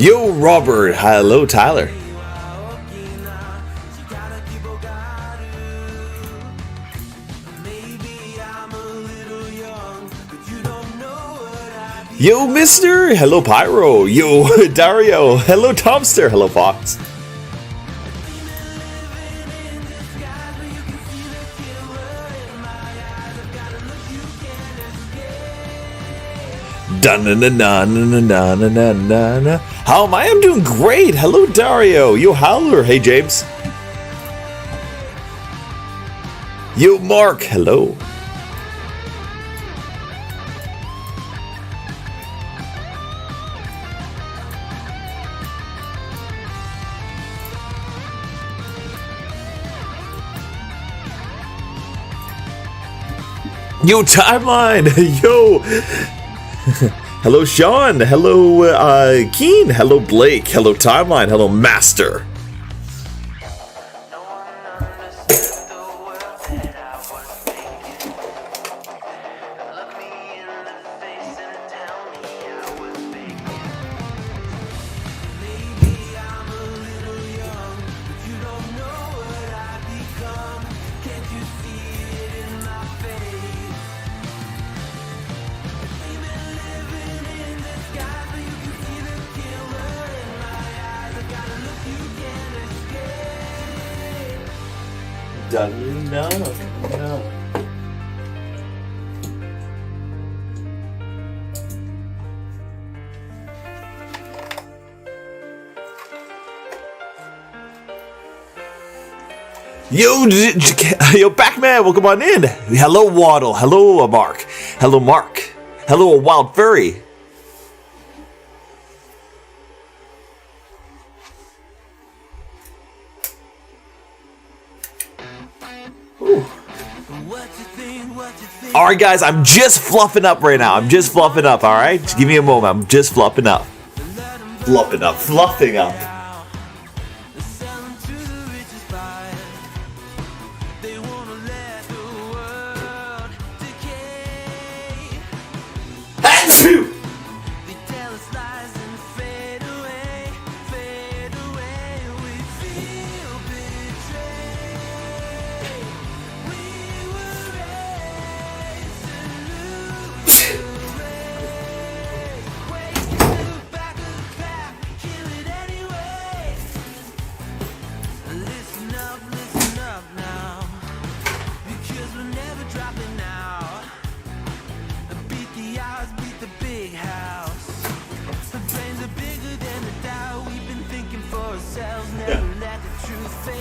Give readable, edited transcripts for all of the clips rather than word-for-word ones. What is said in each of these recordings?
Yo, Robert. Hello, Tyler. Yo, Mister. Hello, Pyro. Yo, Dario. Hello, Tomster. Hello, Fox. Da-na-na-na-na-na-na-na-na. How am I? I'm doing great. Hello, Dario. Yo, Howler. Hey, James. Yo, Mark. Hello. Yo, Timeline. Yo. Hello, Sean. Hello, Keen. Hello, Blake. Hello, Timeline. Hello, Master. No. Yo, Backman, welcome on in. Hello, Waddle. Hello, Mark. Hello, Mark. Hello, Wild Furry. Alright, guys, I'm just fluffing up right now. I'm just fluffing up, alright? Just give me a moment. I'm just fluffing up. Fluffing up. Achoo!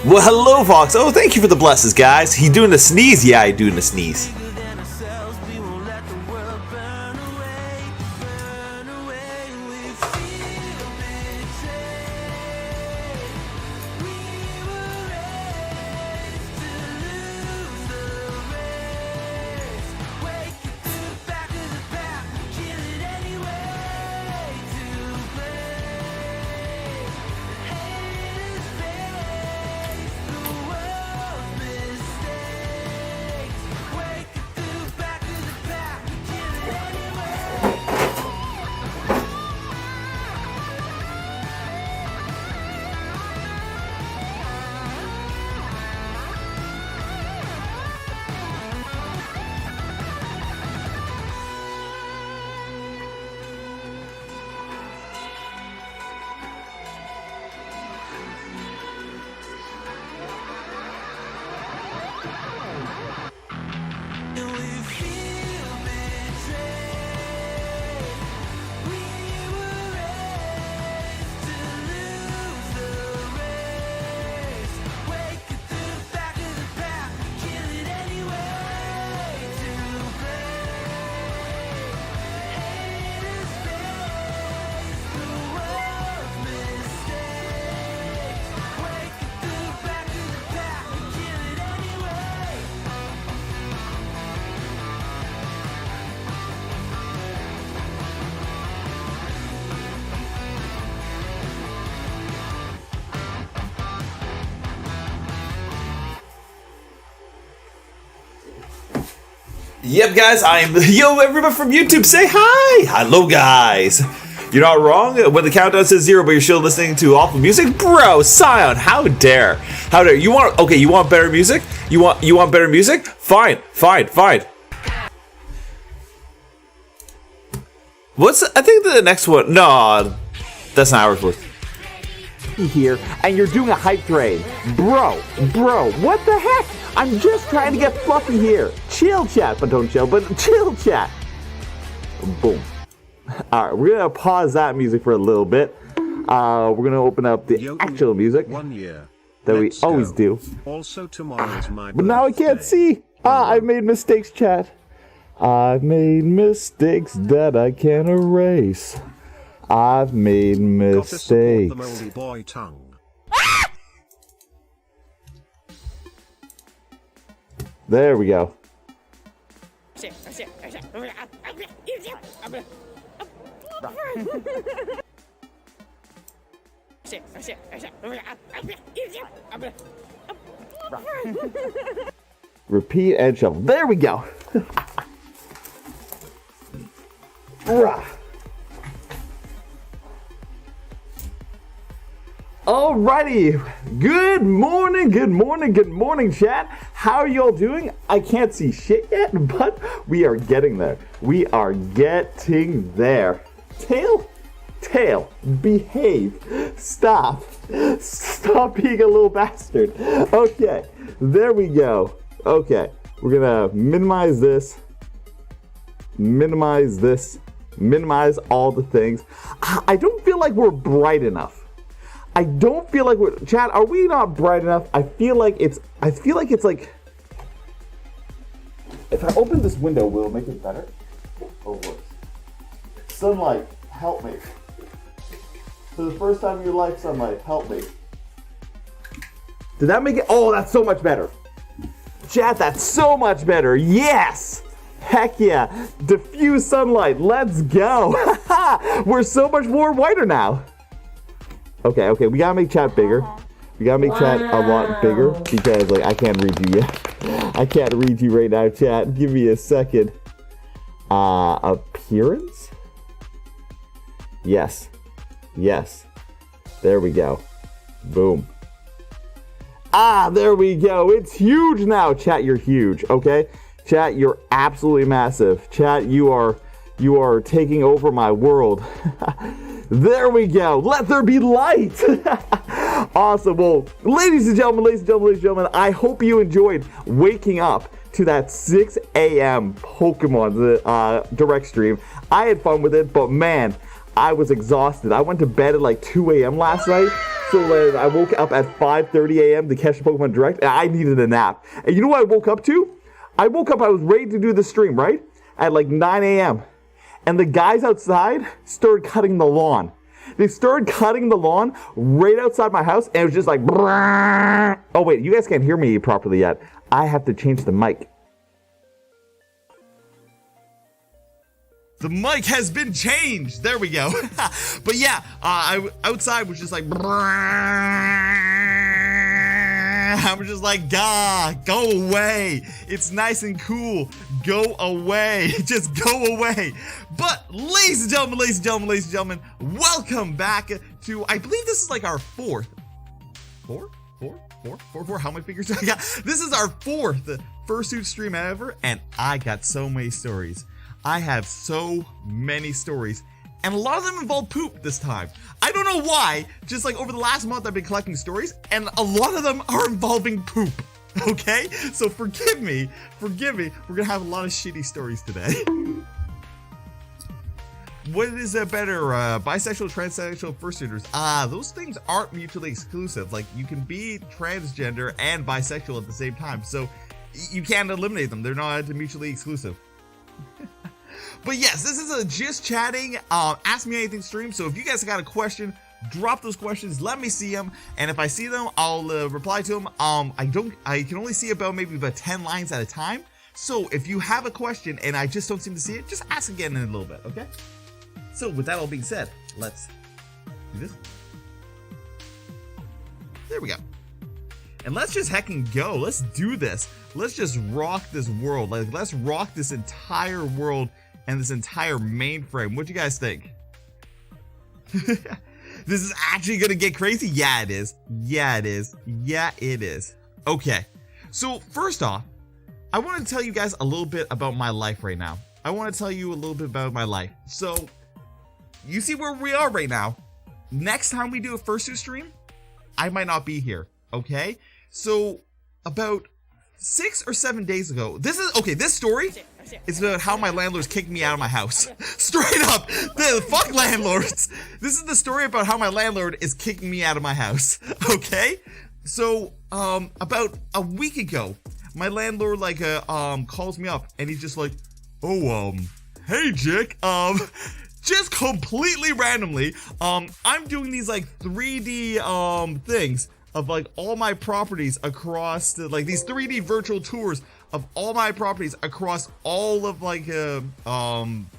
Well, hello, Fox. Oh, thank you for the blesses, guys. He doing the sneeze? Yeah, I doing the sneeze. Yep, guys, I'm... Yo, everybody from YouTube, say hi! Hello, guys! You're not wrong. When the countdown says 0, but you're still listening to awful music, bro. Scion, how dare? How dare? You want? Okay, you want better music? You want better music? Fine. I think the next one. No, that's not ours. Here, and you're doing a hype train. Bro, what the heck? I'm just trying to get fluffy here. Chill chat, but don't chill, but chill chat. Boom. Alright, we're gonna pause that music for a little bit. We're gonna open up the actual music 1 year that we always do. Also, tomorrow is my But now I can't see. I've made mistakes, chat. I've made mistakes that I can't erase. I've made mistakes. The moldy boy tongue. There we go. Repeat and shuffle. There we go. Alrighty, good morning, chat. How are y'all doing? I can't see shit yet, but we are getting there. Tail, behave. Stop being a little bastard. Okay, there we go. Okay, we're gonna minimize this, minimize all the things. I don't feel like we're bright enough. I don't feel like we're, chat, are we not bright enough? I feel like it's like, if I open this window, will it make it better or worse? Sunlight, help me. For the first time in your life, sunlight, help me. Did that make it? Oh, that's so much better. Chat, that's so much better. Yes! Heck yeah. Diffuse sunlight, let's go. We're so much more whiter now. Okay, we gotta make chat bigger. We gotta make chat a lot bigger because, like, I can't read you yet. I can't read you right now, chat. Give me a second. Appearance? Yes. There we go. Boom. There we go. It's huge now. Chat, you're huge, okay? Chat, you're absolutely massive. Chat, you are taking over my world. There we go. Let there be light. Awesome. Well, ladies and gentlemen, I hope you enjoyed waking up to that 6 a.m. Pokemon direct stream. I had fun with it, but man, I was exhausted. I went to bed at like 2 a.m. last night, so I woke up at 5:30 a.m. to catch the Pokemon Direct, and I needed a nap. And you know what I woke up to? I was ready to do the stream, right? At like 9 a.m. And the guys outside started cutting the lawn. They started cutting the lawn right outside my house, and it was just like, brrr. Oh wait, you guys can't hear me properly yet. I have to change the mic. The mic has been changed. There we go. But yeah, outside was just like, I was just like, go away. It's nice and cool. Go away. Just go away. But ladies and gentlemen, welcome back to, I believe this is like our four? How many figures do I got? This is our fourth Fursuit stream ever, and I got so many stories. I have so many stories, and a lot of them involve poop this time. I don't know why, just like over the last month I've been collecting stories, and a lot of them are involving poop, okay? So forgive me, we're gonna have a lot of shitty stories today. What is better, bisexual, transsexual, fursuiters? Those things aren't mutually exclusive. Like, you can be transgender and bisexual at the same time, so you can't eliminate them. They're not mutually exclusive. But yes, this is a just chatting, ask me anything stream. So if you guys got a question, drop those questions, let me see them, and if I see them, I'll reply to them. I can only see about 10 lines at a time. So if you have a question and I just don't seem to see it, just ask again in a little bit, okay? So with that all being said, let's do this. There we go. And let's just heckin' go. Let's do this. Let's just rock this world. Like, let's rock this entire world and this entire mainframe. What do you guys think? This is actually gonna get crazy. Yeah, it is. Yeah, it is. Yeah, it is. Okay. So first off, I want to tell you guys a little bit about my life right now. I want to tell you a little bit about my life. So you see where we are right now. Next time we do a Fursuit stream, I might not be here. Okay. So about 6 or 7 days ago, this story is about how my landlords kicked me out of my house. Straight up, the fuck landlords. This is the story about how my landlord is kicking me out of my house. Okay, so about a week ago, my landlord calls me up and he's just like, oh hey Jick, just completely randomly, I'm doing these like 3D things of like all my properties across these 3D virtual tours of all my properties across all of Tawasin,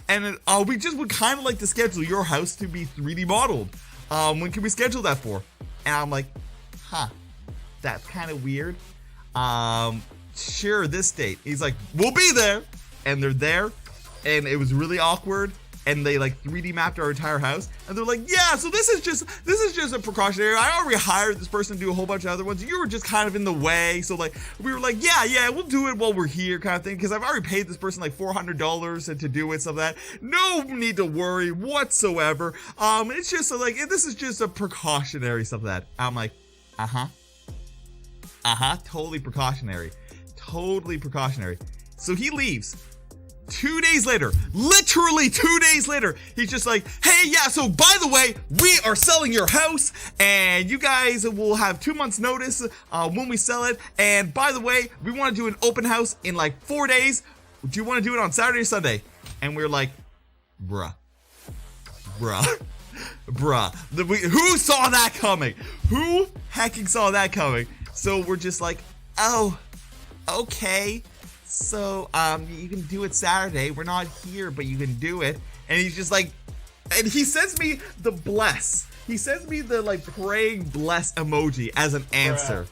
and we just would kind of like to schedule your house to be 3D modeled. When can we schedule that for? And I'm like, that's kind of weird. Sure, this date. He's like, we'll be there, and they're there, and it was really awkward. And they like 3D mapped our entire house, and they're like, yeah, so this is just a precautionary. I already hired this person to do a whole bunch of other ones. You were just kind of in the way, so like we were like, yeah, we'll do it while we're here, kind of thing. Because I've already paid this person like $400 to do it, so that no need to worry whatsoever. It's just like this is just a precautionary stuff that I'm like, totally precautionary. So he leaves. 2 days later, literally 2 days later, he's just like, hey, yeah, so by the way, we are selling your house, and you guys will have 2 months notice when we sell it, and by the way, we want to do an open house in like 4 days. Do you want to do it on Saturday or Sunday? And we're like, bruh. Who saw that coming? Who hecking saw that coming? So we're just like, oh, okay. So, you can do it Saturday. We're not here, but you can do it. And he's just like, and he sends me the bless. He sends me the like praying bless emoji as an answer.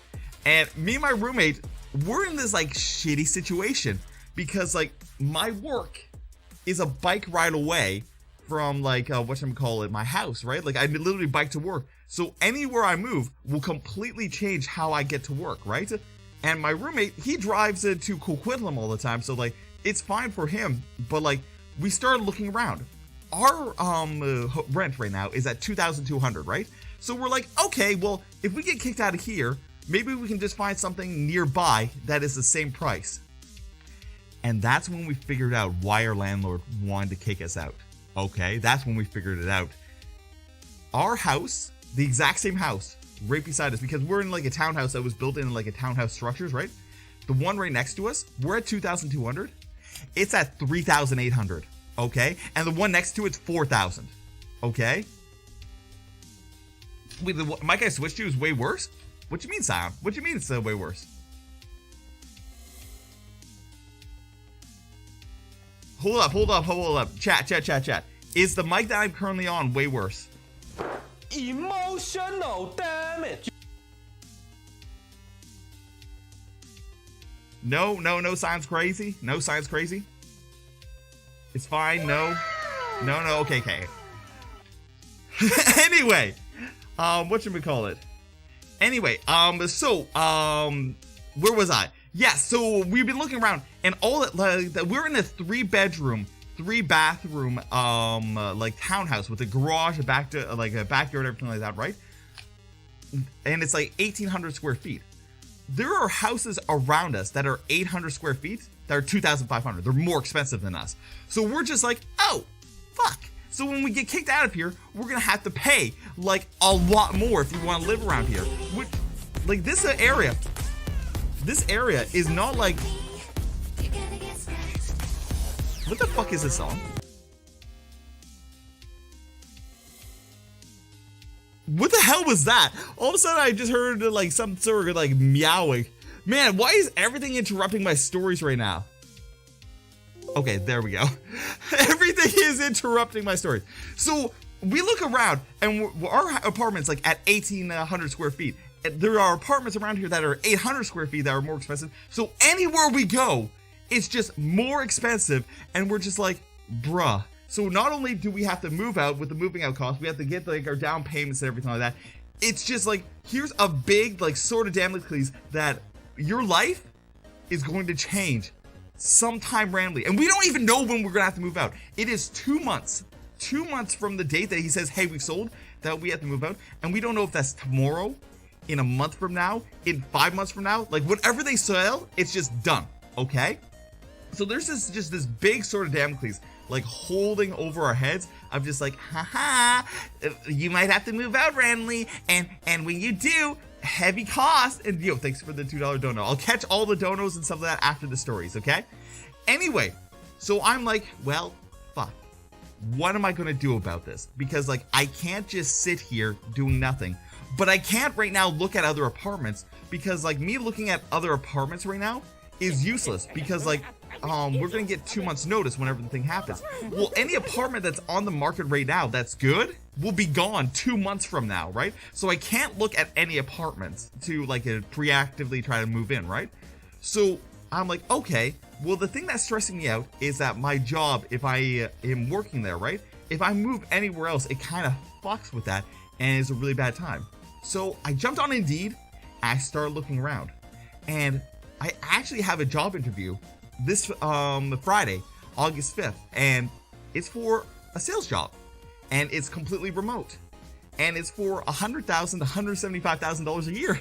And me and my roommate, we're in this like shitty situation because like my work is a bike ride away from like, my house, right? Like I literally bike to work. So anywhere I move will completely change how I get to work, right? And my roommate, he drives to Coquitlam all the time, so like it's fine for him. But like we started looking around. Our rent right now is at $2,200, right? So we're like, okay, well, if we get kicked out of here, maybe we can just find something nearby that is the same price. And that's when we figured out why our landlord wanted to kick us out. Okay, that's when we figured it out. Our house, the exact same house, right beside us, because we're in like a townhouse that was built in like a townhouse structures, right? The one right next to us, we're at 2,200. It's at 3,800. Okay, and the one next to it's 4,000. Okay. Wait, the mic I switched to is way worse. What you mean, Sion? What you mean it's way worse? Hold up. Chat. Is the mic that I'm currently on way worse? Emotional damage. No, Sion's crazy. No, Sion's crazy. It's fine. No. Okay. Anyway, what should we call it? Anyway, where was I? Yeah, so we've been looking around, and all that we're in a 3-bedroom, 3-bathroom, like townhouse with a garage, a backyard, everything like that, right? And it's like 1,800 square feet. There are houses around us that are 800 square feet that are 2,500. They're more expensive than us. So we're just like, oh, fuck. So when we get kicked out of here, we're gonna have to pay like a lot more if we want to live around here. Like this area is not like. What the fuck is this song? What the hell was that? All of a sudden I just heard like some sort of like meowing. Man, why is everything interrupting my stories right now? Okay, there we go. Everything is interrupting my stories. So we look around and our apartment's like at 1,800 square feet. There are apartments around here that are 800 square feet that are more expensive. So anywhere we go, it's just more expensive. And we're just like, bruh. So not only do we have to move out with the moving out costs, we have to get like our down payments and everything like that. It's just like, here's a big like sort of Damocles that your life is going to change sometime randomly. And we don't even know when we're gonna have to move out. It is 2 months. 2 months from the date that he says, hey, we've sold, that we have to move out. And we don't know if that's tomorrow, in a month from now, in 5 months from now. Like whatever they sell, it's just done, okay? So there's this big sort of Damocles like holding over our heads. I'm just like, haha, you might have to move out randomly, and when you do, heavy cost. And yo, thanks for the $2 dono. I'll catch all the donos and stuff like that after the stories, okay? Anyway, so I'm like, well, fuck. What am I gonna do about this? Because like I can't just sit here doing nothing. But I can't right now look at other apartments, because like me looking at other apartments right now is useless, because like we're gonna get 2 months notice whenever the thing happens. Well, any apartment that's on the market right now that's good will be gone 2 months from now, right? So I can't look at any apartments to like preactively try to move in, right? So I'm like, okay, well the thing that's stressing me out is that my job, if I am working there, right? If I move anywhere else, it kind of fucks with that, and it's a really bad time. So I jumped on Indeed, and I started looking around, and I actually have a job interview this Friday, August 5th, and it's for a sales job, and it's completely remote, and it's for $100,000 to $175,000 a year.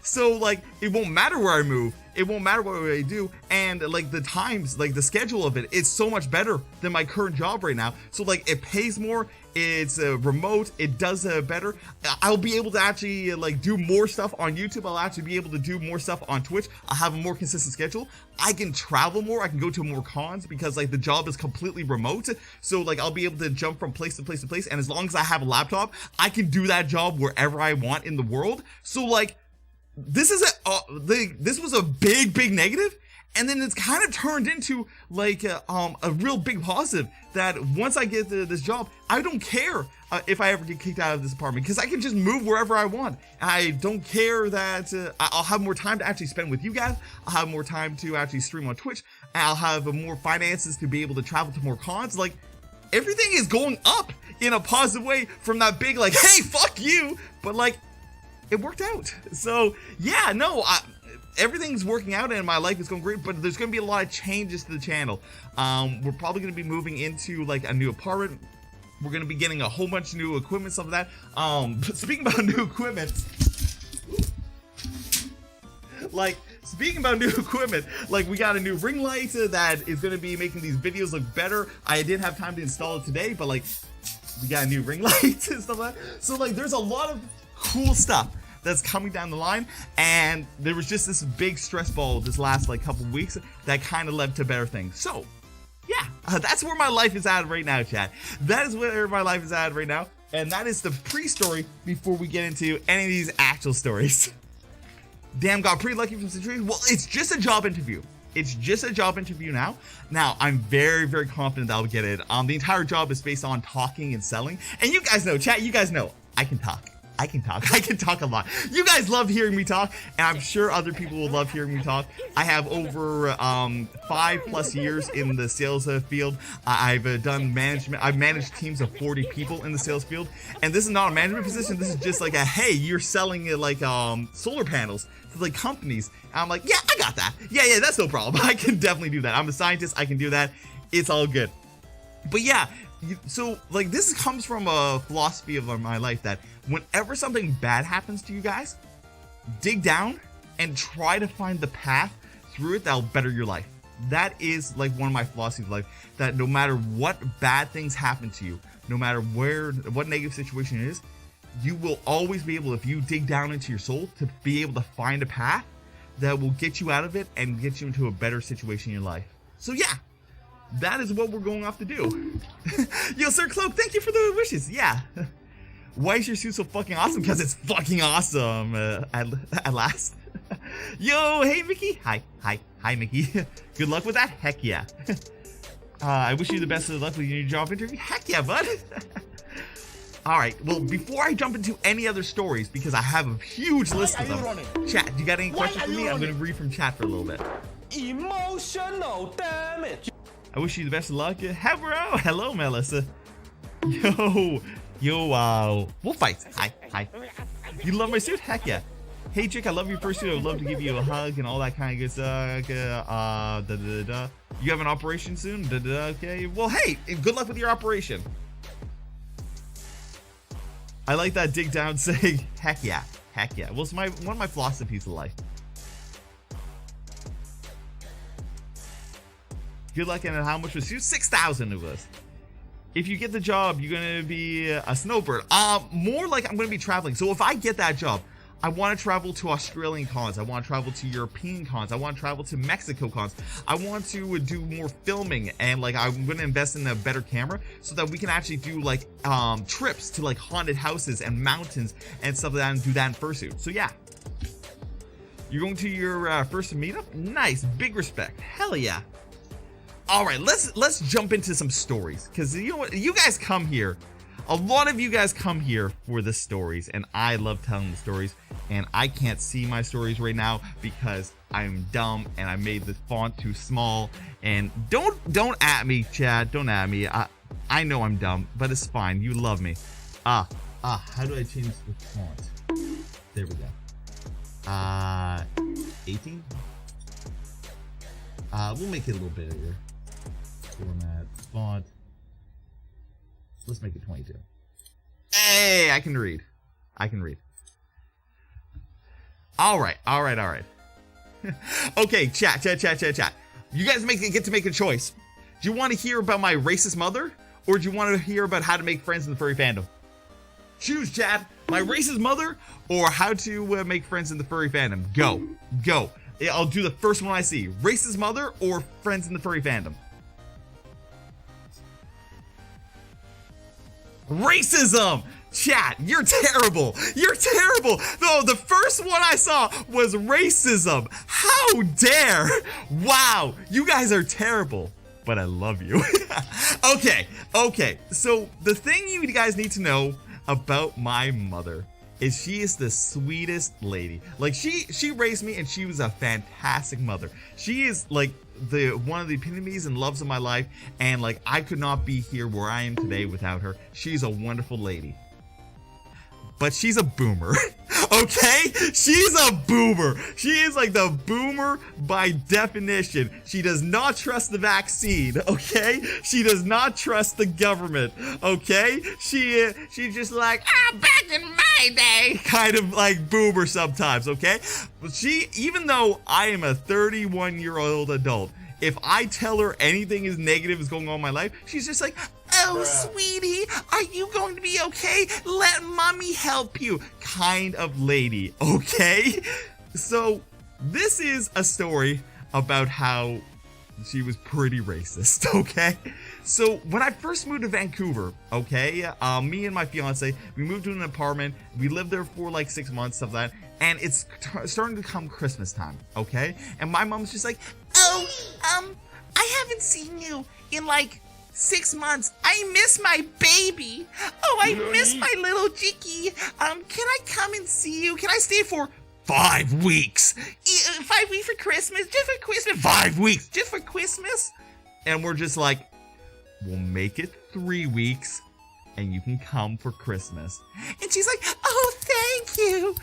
So like it won't matter where I move, it won't matter what I do, and like the times, like the schedule of it's so much better than my current job right now. So like it pays more, it's remote, it does better. I'll be able to actually like do more stuff on YouTube. I'll actually be able to do more stuff on Twitch. I'll have a more consistent schedule. I can travel more. I can go to more cons because like the job is completely remote. So like I'll be able to jump from place to place to place, and as long as I have a laptop, I can do that job wherever I want in the world. So like this was a big negative, and then it's kind of turned into like a real big positive, that once I get this job, I don't care if I ever get kicked out of this apartment, because I can just move wherever I want. I don't care that I'll have more time to actually spend with you guys. I'll have more time to actually stream on Twitch. I'll have more finances to be able to travel to more cons. Like everything is going up in a positive way from that big like, hey, fuck you, but like it worked out. So yeah, no, everything's working out and my life is going great, but there's going to be a lot of changes to the channel. We're probably going to be moving into like a new apartment. We're going to be getting a whole bunch of new equipment, stuff like that. Speaking about new equipment, like we got a new ring light that is going to be making these videos look better. I didn't have time to install it today, but like we got a new ring light and stuff like that. So like there's a lot of cool stuff that's coming down the line, and there was just this big stress ball this last like couple weeks that kind of led to better things. So yeah, that's where my life is at right now, chat. That is where my life is at right now, and that is the pre-story before we get into any of these actual stories. Damn, got pretty lucky from situation. Well, it's just a job interview. It's just a job interview now. Now, I'm very confident that I'll get it. The entire job is based on talking and selling, and you guys know, chat, you guys know, I can talk. I can talk a lot. You guys love hearing me talk, and I'm sure other people will love hearing me talk. I have over 5+ years in the sales field. I've done management. I've managed teams of 40 people in the sales field, and this is not a management position. This is just like a, hey, you're selling like solar panels to like companies. And I'm like, yeah, I got that. Yeah, that's no problem. I can definitely do that. I'm a scientist. I can do that. It's all good. But yeah, so like this comes from a philosophy of my life that whenever something bad happens to you guys, dig down and try to find the path through it that'll better your life. That is like one of my philosophies of life, that no matter what bad things happen to you, no matter what negative situation it is, you will always be able, if you dig down into your soul, to be able to find a path that will get you out of it and get you into a better situation in your life. So yeah, that is what we're going off to do. Yo, Sir Cloak, thank you for the wishes. Yeah. Why is your suit so fucking awesome? Because it's fucking awesome at last. Yo, hey, Mickey. Hi, Mickey. Good luck with that. Heck yeah. I wish you the best of luck with your job interview. Heck yeah, bud. All right, well, before I jump into any other stories, because I have a huge list of them. Chat, do you got any questions for me? I'm going to read from chat for a little bit. Emotional damage. I wish you the best of luck. Hey, bro. Hello, Melissa. Yo, we'll fight. Hi. You love my suit? Heck yeah. Hey, chick, I love your fursuit. I would love to give you a hug and all that kind of good stuff. You have an operation soon? Okay. Well, hey, good luck with your operation. I like that dig down saying, heck yeah. Well, it's one of my philosophies of life. Good luck, and how much was you? 6,000 it was. If you get the job, you're gonna be a snowbird. More like I'm gonna be traveling. So if I get that job, I want to travel to Australian cons. I want to travel to European cons. I want to travel to Mexico cons. I want to do more filming, and like I'm going to invest in a better camera so that we can actually do like trips to like haunted houses and mountains and stuff like that, and do that in Fursuit. So yeah, you're going to your first meetup. Nice, big respect. Hell yeah. All right, let's jump into some stories, because you know what, you guys come here. A lot of you guys come here for the stories, and I love telling the stories, and I can't see my stories right now because I'm dumb and I made the font too small. And don't at me, Chad. Don't at me. I know I'm dumb, but it's fine. You love me. How do I change the font? There we go. 18. We'll make it a little bigger. Format, font. Let's make it 22. Hey, I can read. All right. Okay, chat. You guys get to make a choice. Do you want to hear about my racist mother, or do you want to hear about how to make friends in the furry fandom? Choose, chat. My racist mother, or how to make friends in the furry fandom. Go. I'll do the first one I see. Racist mother or friends in the furry fandom. Racism! Chat, you're terrible. No, the first one I saw was racism. How dare! Wow, you guys are terrible, but I love you. Okay. So the thing you guys need to know about my mother is she is the sweetest lady. Like she raised me, and she was a fantastic mother. She is like one of the epitomes and loves of my life, and like I could not be here where I am today without her. She's a wonderful lady. But she's a boomer. Okay? She's a boomer. She is like the boomer by definition. She does not trust the vaccine, okay? She does not trust the government, okay? She's just like, back in my day, kind of like boomer sometimes, okay? Even though I am a 31-year-old adult, if I tell her anything is negative is going on in my life, she's just like, oh, sweetie, are you going to be okay? Let mommy help you, kind of lady, okay? So this is a story about how she was pretty racist, okay? So when I first moved to Vancouver, okay, me and my fiance, we moved to an apartment. We lived there for like 6 months, stuff like that. And it's starting to come Christmas time, okay? And my mom's just like, oh, I haven't seen you in like 6 months. I miss my baby. Oh, I miss my little Jiki. Can I come and see you? Can I stay for 5 weeks? 5 weeks for Christmas? Just for Christmas? 5 weeks just for Christmas? And we're just like, we'll make it 3 weeks and you can come for Christmas. And she's like, oh, thank you.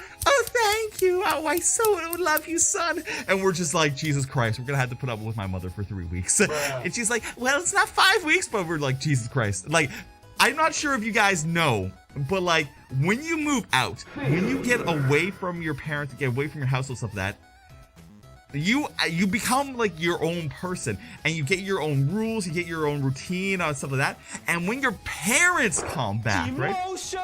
Oh, I so love you, son. And we're just like, Jesus Christ, we're gonna have to put up with my mother for 3 weeks. And she's like, well, it's not 5 weeks, but we're like, Jesus Christ. Like, I'm not sure if you guys know, but like, when you move out, when you get away from your parents, get away from your household, stuff like that, you become like your own person, and you get your own rules, you get your own routine, stuff like that. And when your parents come back, right,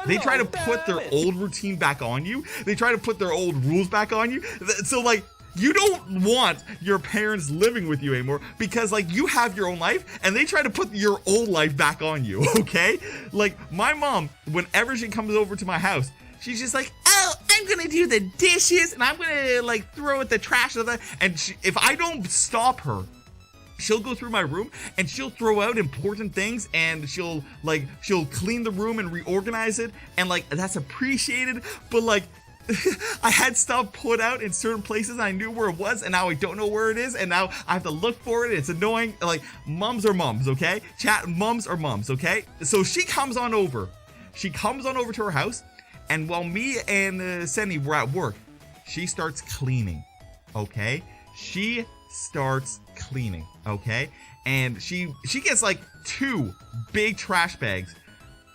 they try to put their old routine back on you. They try to put their old rules back on you. So like, you don't want your parents living with you anymore because like you have your own life and they try to put your old life back on you, okay? Like my mom, whenever she comes over to my house, she's just like, oh, I'm gonna do the dishes and I'm gonna like throw out the trash and that. And if I don't stop her, she'll go through my room and she'll throw out important things and she'll clean the room and reorganize it, and like that's appreciated. But like I had stuff put out in certain places and I knew where it was, and now I don't know where it is, and now I have to look for it. It's annoying. Like, mums are mums, okay? Chat, mums are mums, okay? So she comes on over. She comes on over to her house, and while me and Senny were at work, she starts cleaning, okay? She starts cleaning, okay? And she gets like 2 big trash bags.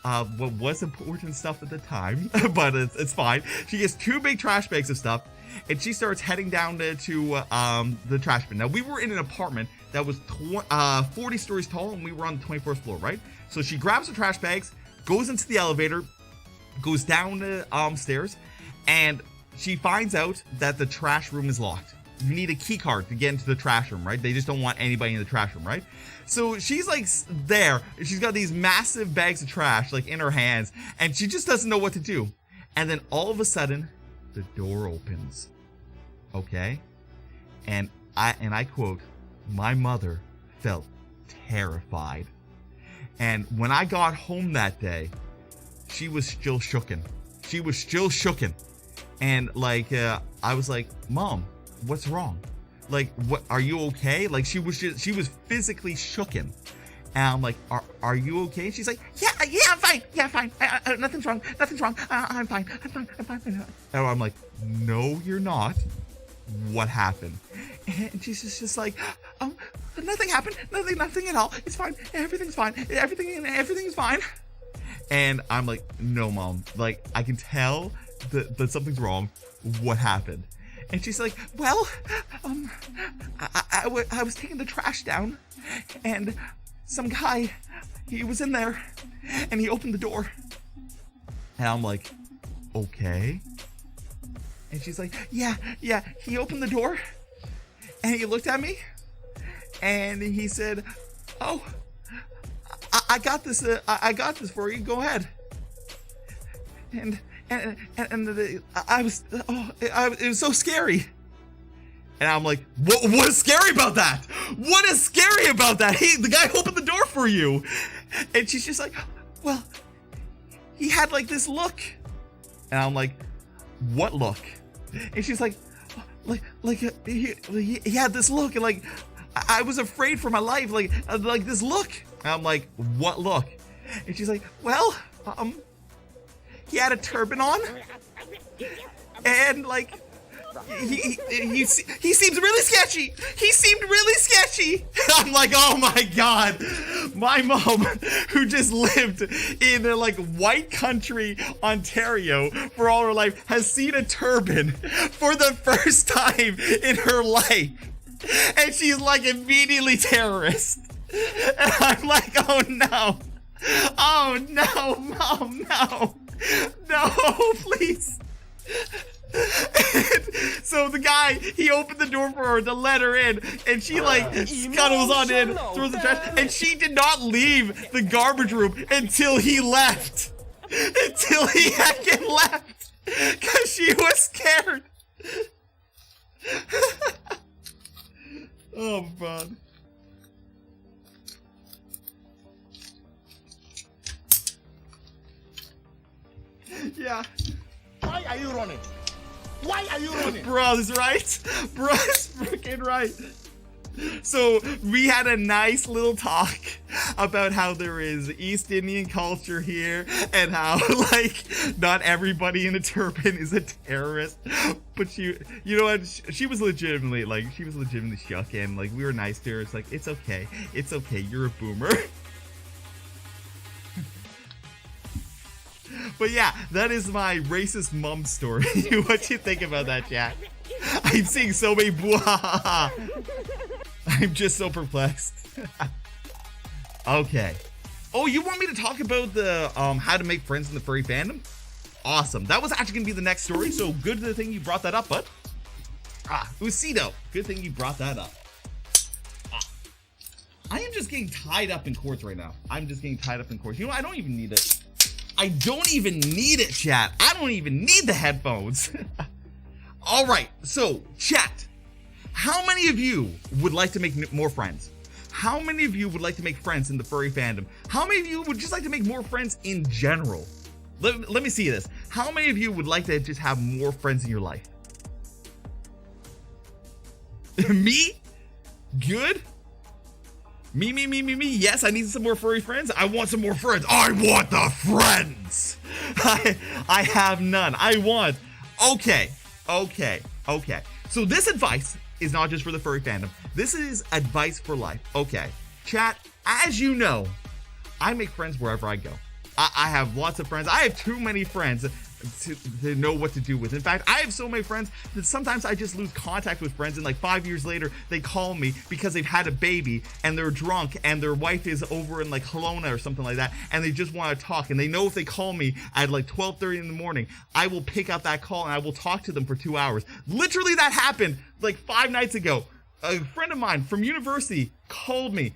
What was important stuff at the time, but it's fine. She gets 2 big trash bags of stuff, and she starts heading down to the trash bin. Now, we were in an apartment that was 40 stories tall, and we were on the 24th floor, right? So she grabs the trash bags, goes into the elevator, goes down the stairs, and she finds out that the trash room is locked. You need a key card to get into the trash room, right? They just don't want anybody in the trash room, right? So she's like there, she's got these massive bags of trash like in her hands, and she just doesn't know what to do. And then all of a sudden, the door opens, okay? And I quote, my mother felt terrified. And when I got home that day, she was still shooken. She was still shooken. And like, I was like, Mom, what's wrong? Like, what, are you okay? Like, she was physically shooken. And I'm like, are you okay? And she's like, yeah, I'm fine. Yeah, I'm fine. Nothing's wrong. I'm fine. And I'm like, no, you're not. What happened? And she's just like, nothing happened. Nothing at all. It's fine. Everything's fine. Everything's fine. And I'm like, no, Mom. Like, I can tell that something's wrong. What happened? And she's like, well, I was taking the trash down, and some guy, he was in there, and he opened the door. And I'm like, okay. And she's like, yeah, he opened the door, and he looked at me, and he said, oh, I got this, I got this for you, go ahead. And it was so scary. And I'm like, what is scary about that? What is scary about that? The guy opened the door for you. And she's just like, well, he had like this look. And I'm like, what look? And she's like he had this look, and like, I was afraid for my life, like this look. And I'm like, what look? And she's like, well, he had a turban on, and like, he seems really sketchy. He seemed really sketchy. I'm like, oh my god, my mom, who just lived in like white country Ontario for all her life, has seen a turban for the first time in her life, and she's like immediately terrorist. And I'm like, oh no, Mom, no, please. And so the guy, he opened the door for her to let her in, and she like scuttles on in, throws the trash, and she did not leave the garbage room until he left. Until he heckin' left, because she was scared. Oh, man. Yeah. Why are you running? Why are you running? Bro's right. Bro's freaking right. So we had a nice little talk about how there is East Indian culture here, and how like not everybody in a turban is a terrorist. But you know what? She was legitimately shook, and like we were nice to her. It's like, it's okay. You're a boomer. But yeah, that is my racist mom story. What do you think about that, chat? I'm seeing so many bwahaha. I'm just so perplexed. Okay. Oh, you want me to talk about the how to make friends in the furry fandom? Awesome. That was actually gonna be the next story, so good thing you brought that up, bud. Usido, good thing you brought that up. I am just getting tied up in courts right now. You know, I don't even need it. I don't even need it, chat. I don't even need the headphones. All right, so chat, how many of you would like to make more friends? How many of you would like to make friends in the furry fandom? How many of you would just like to make more friends in general? Let me see this. How many of you would like to just have more friends in your life? Me? Good? Me. Yes, I need some more furry friends. I want some more friends. I want the friends. I have none. I want. Okay. So this advice is not just for the furry fandom. This is advice for life. Okay. Chat, as you know, I make friends wherever I go. I have lots of friends. I have too many friends to know what to do with. In fact, I have so many friends that sometimes I just lose contact with friends, and like 5 years later they call me because they've had a baby and they're drunk and their wife is over in like Kelowna or something like that, and they just want to talk, and they know if they call me at like 12:30 in the morning, I will pick up that call and I will talk to them for 2 hours. Literally, that happened like 5 nights ago. A friend of mine from university called me.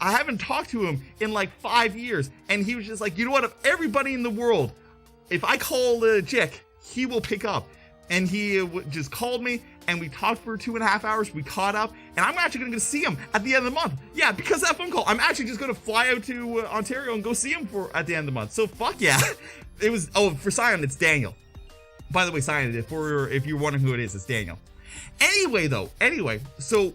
I haven't talked to him in like 5 years, and he was just like, you know what, of everybody in the world, if I call a chick, he will pick up. And he just called me, and we talked for 2.5 hours. We caught up, and I'm actually going to see him at the end of the month. Yeah, because of that phone call, I'm actually just going to fly out to Ontario and go see him at the end of the month. So fuck yeah. It was, for Sion, it's Daniel. By the way, Sion, if you're wondering who it is, it's Daniel. Anyway, so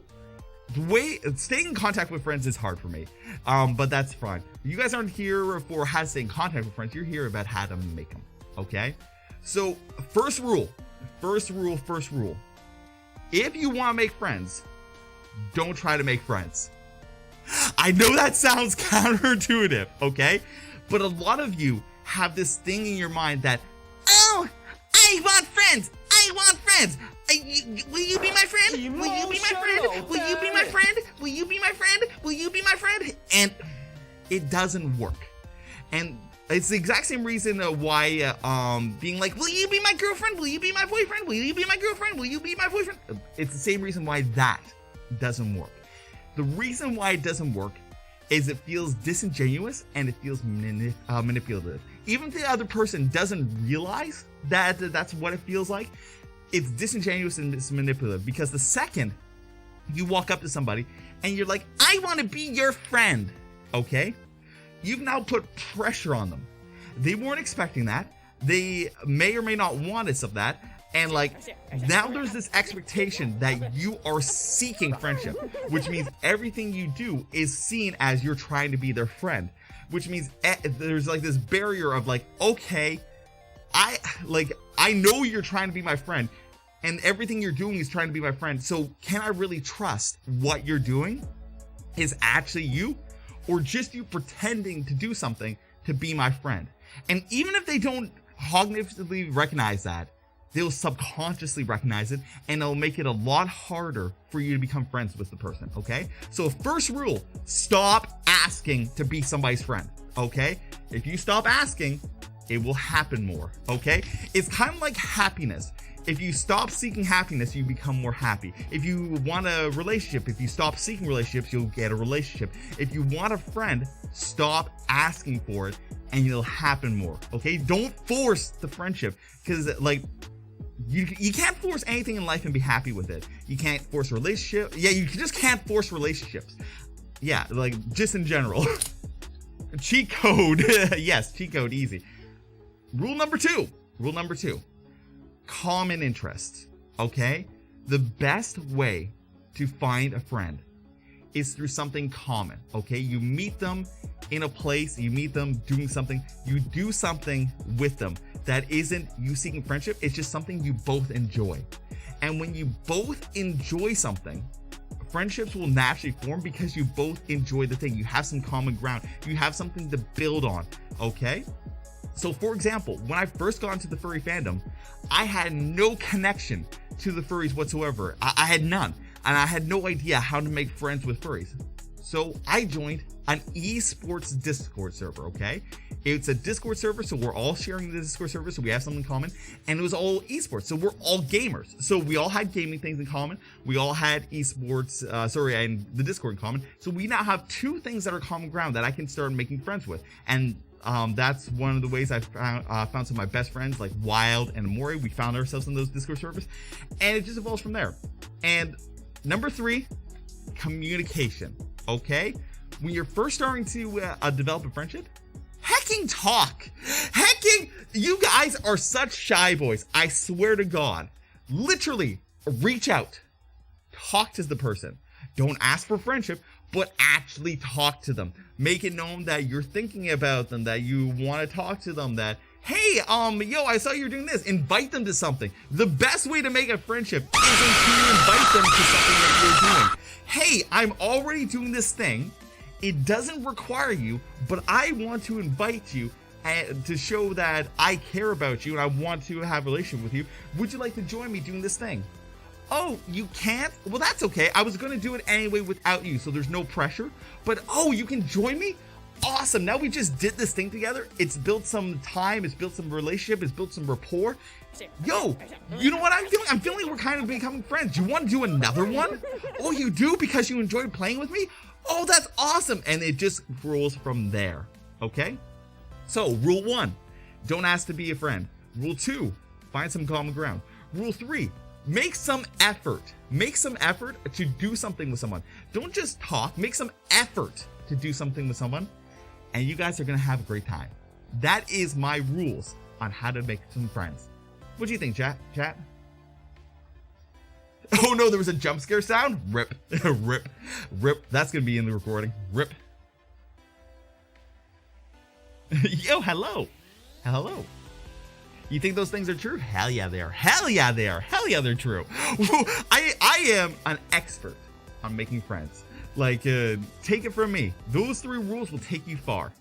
the way staying in contact with friends is hard for me, but that's fine. You guys aren't here for how to stay in contact with friends. You're here about how to make them. Okay, so first rule. If you want to make friends, don't try to make friends. I know that sounds counterintuitive, okay, but a lot of you have this thing in your mind that, oh, I want friends. Will you be my friend? Will you be my friend? Will you be my friend? Will you be my friend? Will you be my friend? And it doesn't work. And it's the exact same reason why being like, will you be my girlfriend? Will you be my boyfriend? Will you be my girlfriend? Will you be my boyfriend? It's the same reason why that doesn't work. The reason why it doesn't work is it feels disingenuous and it feels manipulative. Even if the other person doesn't realize that that's what it feels like, it's disingenuous and it's manipulative, because the second you walk up to somebody and you're like, I want to be your friend, okay? You've now put pressure on them. They weren't expecting that. They may or may not want it of that. And like, now there's this expectation that you are seeking friendship, which means everything you do is seen as you're trying to be their friend, which means there's like this barrier of like, okay, I know you're trying to be my friend, and everything you're doing is trying to be my friend. So can I really trust what you're doing is actually you, or just you pretending to do something to be my friend? And even if they don't cognitively recognize that, they'll subconsciously recognize it, and it'll make it a lot harder for you to become friends with the person, okay? So first rule, stop asking to be somebody's friend, okay? If you stop asking, it will happen more, okay? It's kind of like happiness. If you stop seeking happiness, you become more happy. If you want a relationship, if you stop seeking relationships, you'll get a relationship. If you want a friend, stop asking for it, and it'll happen more, okay? Don't force the friendship, because like, you can't force anything in life and be happy with it. You can't force a relationship. Yeah, you just can't force relationships. Yeah, like, just in general. Cheat code. Yes, cheat code, easy. Rule number two. Common interests, okay? The best way to find a friend is through something common, okay? You meet them in a place, you meet them doing something, you do something with them that isn't you seeking friendship, it's just something you both enjoy. And when you both enjoy something, friendships will naturally form because you both enjoy the thing. You have some common ground, you have something to build on, okay? So for example, when I first got into the furry fandom, I had no connection to the furries whatsoever. I had none, and I had no idea how to make friends with furries. So I joined an esports Discord server, okay? It's a Discord server, so we're all sharing the Discord server, so we have something in common, and it was all esports, so we're all gamers. So we all had gaming things in common, we all had esports, and the Discord in common, so we now have two things that are common ground that I can start making friends with. And that's one of the ways I found some of my best friends, like Wild and Amori. We found ourselves in those Discord servers, and it just evolves from there. And number 3, communication, okay? When you're first starting to develop a friendship, heck hecking talk. Hecking, you guys are such shy boys. I swear to God. Literally, reach out. Talk to the person. Don't ask for friendship, but actually talk to them. Make it known that you're thinking about them, that you want to talk to them, that, hey, yo, I saw you're doing this. Invite them to something. The best way to make a friendship is to invite them to something that you're doing. Hey, I'm already doing this thing. It doesn't require you, but I want to invite you to show that I care about you and I want to have a relationship with you. Would you like to join me doing this thing? Oh, you can't? Well, that's okay. I was going to do it anyway without you, so there's no pressure. But, oh, you can join me? Awesome. Now we just did this thing together. It's built some time. It's built some relationship. It's built some rapport. Yo, you know what I'm feeling? I'm feeling we're kind of becoming friends. You want to do another one? Oh, you do? Because you enjoyed playing with me? Oh, that's awesome. And it just grows from there. Okay? So, rule 1, don't ask to be a friend. Rule 2, find some common ground. Rule 3, make some effort. Make some effort to do something with someone. Don't just talk. Make some effort to do something with someone. And you guys are going to have a great time. That is my rules on how to make some friends. What do you think, chat? Oh no, there was a jump scare sound? Rip. Rip. Rip. That's going to be in the recording. Rip. Yo, hello. Hello. You think those things are true? Hell yeah, they are. Hell yeah, they are. Hell yeah, they're true. I am an expert on making friends. Like, take it from me. Those 3 rules will take you far.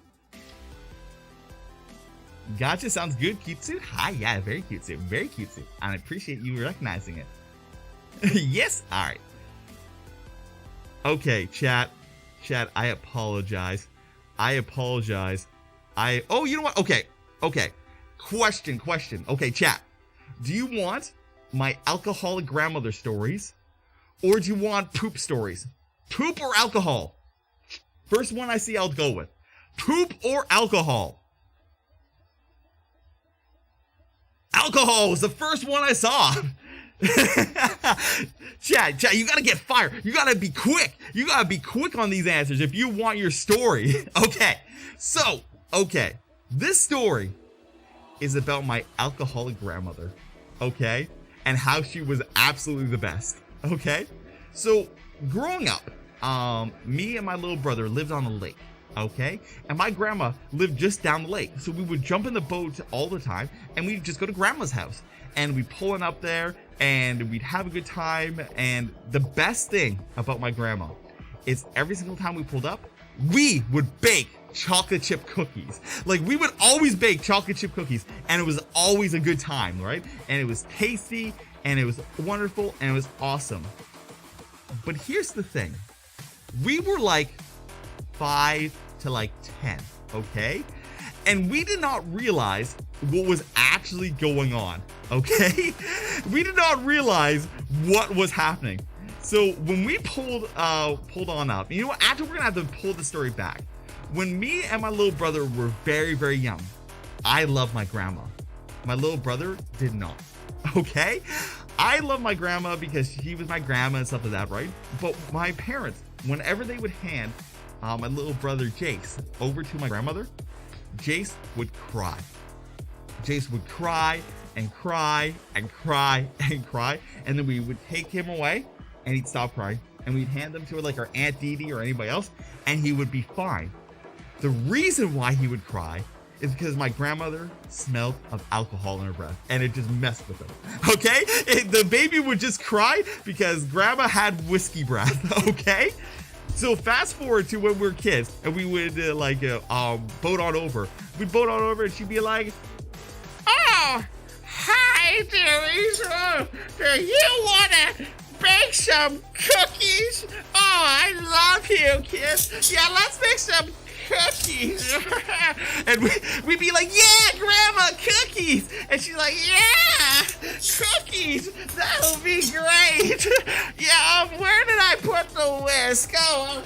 Gotcha, sounds good. Cute suit? Hi, yeah, very cute suit. Very cute suit. And I appreciate you recognizing it. Yes, all right. Okay, chat, I apologize. Oh, you know what? Okay. Question. Okay, chat. Do you want my alcoholic grandmother stories? Or do you want poop stories? Poop or alcohol? First one I see, I'll go with. Poop or alcohol? Alcohol was the first one I saw. Chat, you gotta get fired. You gotta be quick. You gotta be quick on these answers if you want your story. Okay. This story is about my alcoholic grandmother. Okay? And how she was absolutely the best. Okay? So, growing up, me and my little brother lived on a lake. Okay? And my grandma lived just down the lake. So we would jump in the boat all the time and we'd just go to grandma's house. And we'd pull it up there and we'd have a good time. And the best thing about my grandma is every single time we pulled up, we would bake chocolate chip cookies. Like, we would always bake chocolate chip cookies and it was always a good time, right? And it was tasty and it was wonderful and it was awesome. But here's the thing. We were like 5 to like 10, okay? And we did not realize what was actually going on, okay? We did not realize what was happening. So when we pulled on up, you know what? Actually, we're gonna have to pull the story back. When me and my little brother were very, very young, I loved my grandma. My little brother did not, okay? I love my grandma because she was my grandma and stuff like that, right? But my parents, whenever they would hand my little brother Jace over to my grandmother, Jace would cry. Jace would cry and cry and cry and cry, and then we would take him away and he'd stop crying and we'd hand him to like our Aunt Dee Dee or anybody else and he would be fine. The reason why he would cry is because my grandmother smelled of alcohol in her breath and it just messed with him. Okay? The baby would just cry because grandma had whiskey breath. Okay? So fast forward to when we were kids and we would boat on over. We'd boat on over and she'd be like, "Oh, hi, dearies. Do you want to bake some cookies? Oh, I love you, kids. Yeah, let's make some cookies." And we'd be like, "Yeah, grandma, cookies." And she's like, "Yeah, cookies. That'll be great. Yeah, where did I put the whisk? Oh,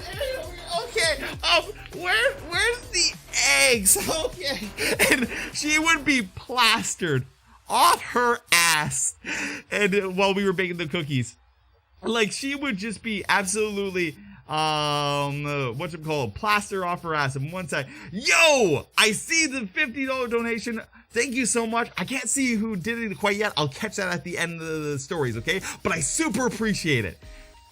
okay. Where's the eggs? Okay." And she would be plastered off her ass. And while we were baking the cookies, like, she would just be absolutely whatchamacallit, plaster off her ass. And one side, yo, I see the $50 donation. Thank you so much. I can't see who did it quite yet. I'll catch that at the end of the stories, okay? But I super appreciate it.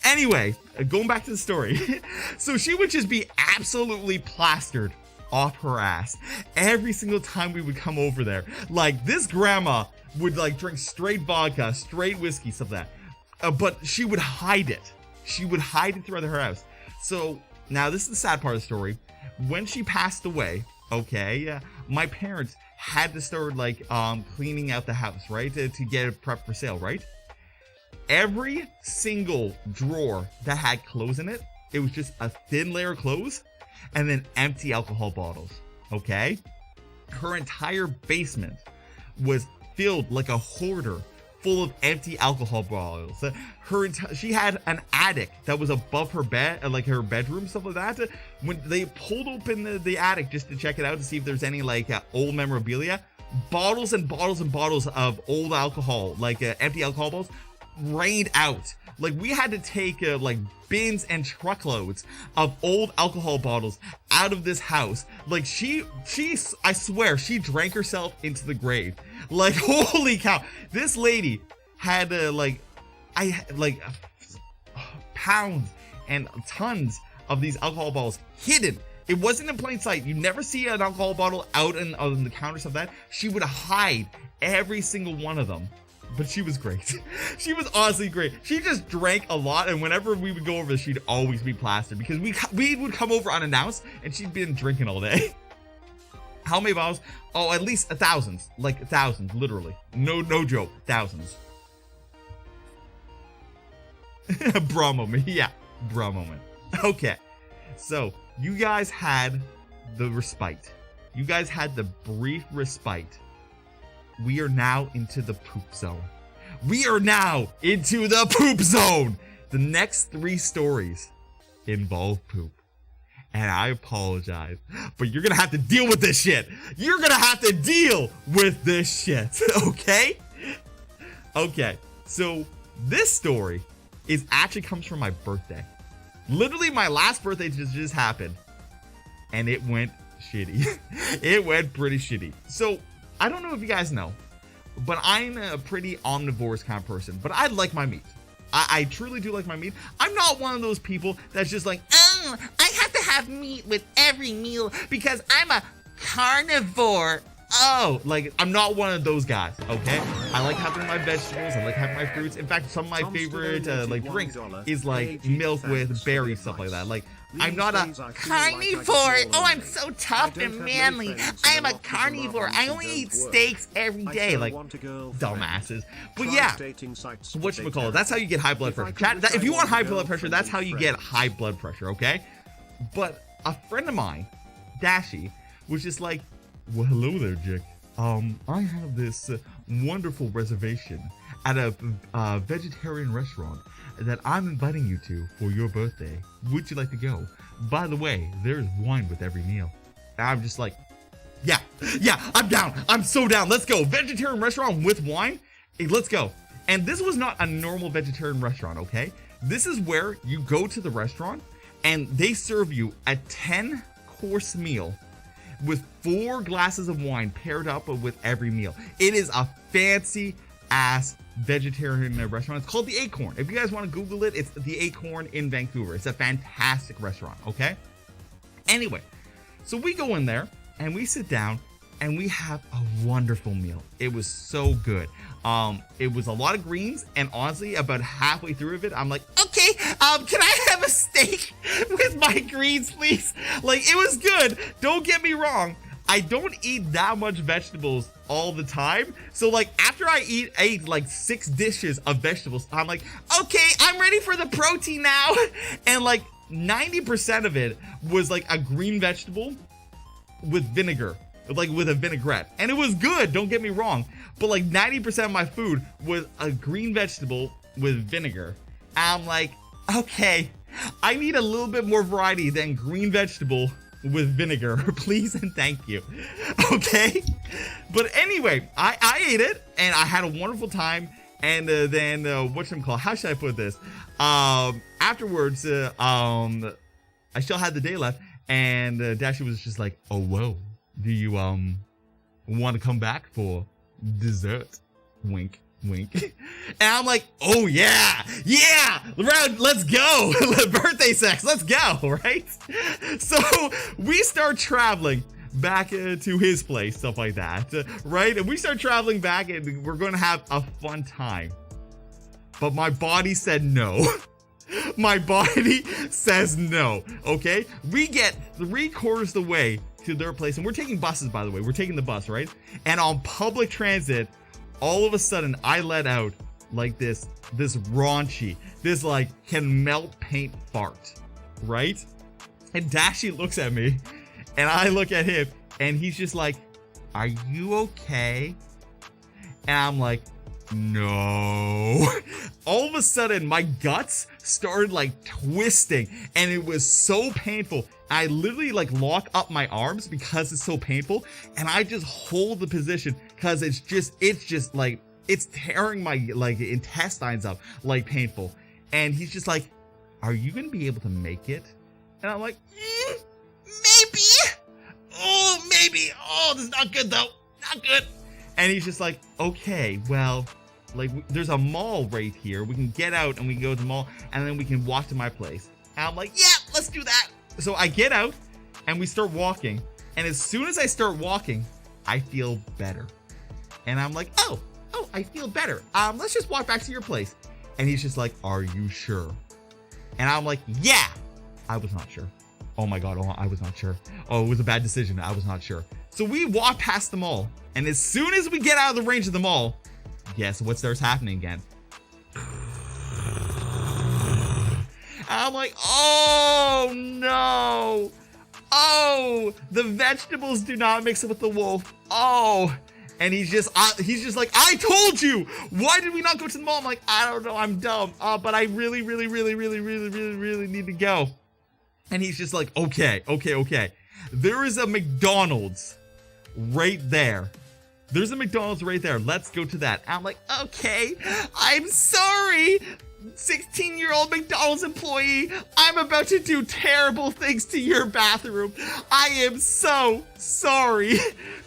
Anyway, going back to the story. So she would just be absolutely plastered off her ass every single time we would come over there. Like, this grandma would like drink straight vodka, straight whiskey, stuff like that. But she would hide it. She would hide it throughout her house. So now this is the sad part of the story. When she passed away, okay, my parents had to start like cleaning out the house, right, to get it prepped for sale, right? Every single drawer that had clothes in it, it was just a thin layer of clothes and then empty alcohol bottles, okay? Her entire basement was filled like a hoarder full of empty alcohol bottles. She had an attic that was above her bed, like her bedroom, stuff like that. When they pulled open the attic just to check it out to see if there's any like old memorabilia, bottles and bottles and bottles of old alcohol, like empty alcohol bottles, rained out. Like, we had to take like bins and truckloads of old alcohol bottles out of this house. Like, she I swear she drank herself into the grave. Like, holy cow, this lady had pounds and tons of these alcohol bottles hidden. It wasn't in plain sight. You never see an alcohol bottle out on the counter, stuff like that. She would hide every single one of them. But she was great. She was honestly great. She just drank a lot, and whenever we would go over, she'd always be plastered because we would come over unannounced, and she'd been drinking all day. How many bottles? Oh, at least thousands. Like thousands, literally. No joke. Thousands. Bra moment. Yeah, bra moment. Okay. So, you guys had the respite. You guys had the brief respite. We are now into the poop zone. We are now into the poop zone. The next 3 stories involve poop. And I apologize, but you're gonna have to deal with this shit. You're gonna have to deal with this shit, okay? Okay, so this story actually comes from my birthday. Literally, my last birthday just happened, and it went shitty. It went pretty shitty. So, I don't know if you guys know, but I'm a pretty omnivorous kind of person, but I like my meat. I truly do like my meat. I'm not one of those people that's just like, oh, I have to have meat with every meal because I'm a carnivore. Oh, like, I'm not one of those guys, okay? I like having my vegetables. I like having my fruits. In fact, some of my favorite like drinks is like milk with berries, stuff like that. Like, I'm not a carnivore. Oh, I'm so tough and manly. I am a carnivore. I only eat steaks every day. Like, dumbasses. But yeah, whatchamacallit, that's how you get high blood pressure. Chat, if you want high blood pressure, that's how you get high blood pressure, okay? But a friend of mine, Dashi, was just like, well, hello there, Jick. I have this wonderful reservation at a vegetarian restaurant that I'm inviting you to for your birthday. Would you like to go? By the way, there's wine with every meal. And I'm just like, yeah, I'm down. I'm so down. Let's go. Vegetarian restaurant with wine? Hey, let's go. And this was not a normal vegetarian restaurant, okay? This is where you go to the restaurant and they serve you a 10-course meal with 4 glasses of wine paired up with every meal. It is a fancy ass vegetarian restaurant. It's called the Acorn. If you guys want to Google it, it's the Acorn in Vancouver. It's a fantastic restaurant, okay? Anyway, so we go in there and we sit down and we have a wonderful meal. It was so good. It was a lot of greens, and honestly, about halfway through of it, I'm like, okay, can I have a steak with my greens, please? Like, it was good. Don't get me wrong. I don't eat that much vegetables all the time. So like, after I ate like 6 dishes of vegetables, I'm like, okay, I'm ready for the protein now. And like 90% of it was like a green vegetable with vinegar, like with a vinaigrette. And it was good, don't get me wrong. But like 90% of my food was a green vegetable with vinegar. I'm like, okay, I need a little bit more variety than green vegetable with vinegar, please and thank you. Okay? But anyway, I ate it and I had a wonderful time. And then whatchamacallit, how should I put this? Afterwards, I still had the day left, and Dashi was just like, oh whoa, do you want to come back for dessert? Wink, wink. And I'm like, oh yeah, let's go. Birthday sex, let's go, right? So we start traveling back to his place, stuff like that, right? And we start traveling back, and we're going to have a fun time. But my body said no. My body says no, okay? We get 3/4 of the way to their place, and we're taking buses, by the way. We're taking the bus, right? And on public transit, all of a sudden, I let out like this raunchy, this like can melt paint fart, right? And Dashi looks at me, and I look at him, and he's just like, are you okay? And I'm like, no. All of a sudden, my guts started like twisting, and it was so painful. I literally like lock up my arms because it's so painful, and I just hold the position because it's just like, it's tearing my like intestines up, like painful. And he's just like, are you gonna be able to make it? And I'm like, maybe. Oh, maybe. Oh, this is not good though. Not good. And he's just like, okay, well, like there's a mall right here. We can get out and we can go to the mall, and then we can walk to my place. And I'm like, yeah, let's do that. So I get out and we start walking. And as soon as I start walking, I feel better. And I'm like, oh, I feel better. Let's just walk back to your place. And he's just like, are you sure? And I'm like, yeah. I was not sure. Oh my God, I was not sure. Oh, it was a bad decision. I was not sure. So we walk past the mall. And as soon as we get out of the range of the mall, guess what starts happening again? I'm like, oh no. Oh, the vegetables do not mix with the wolf. Oh. And he's just like, I told you. Why did we not go to the mall? I'm like, I don't know. I'm dumb. But I really need to go. And he's just like, okay. There is a McDonald's right there. There's a McDonald's right there. Let's go to that. I'm like, okay, I'm sorry, 16-year-old McDonald's employee. I'm about to do terrible things to your bathroom. I am so sorry.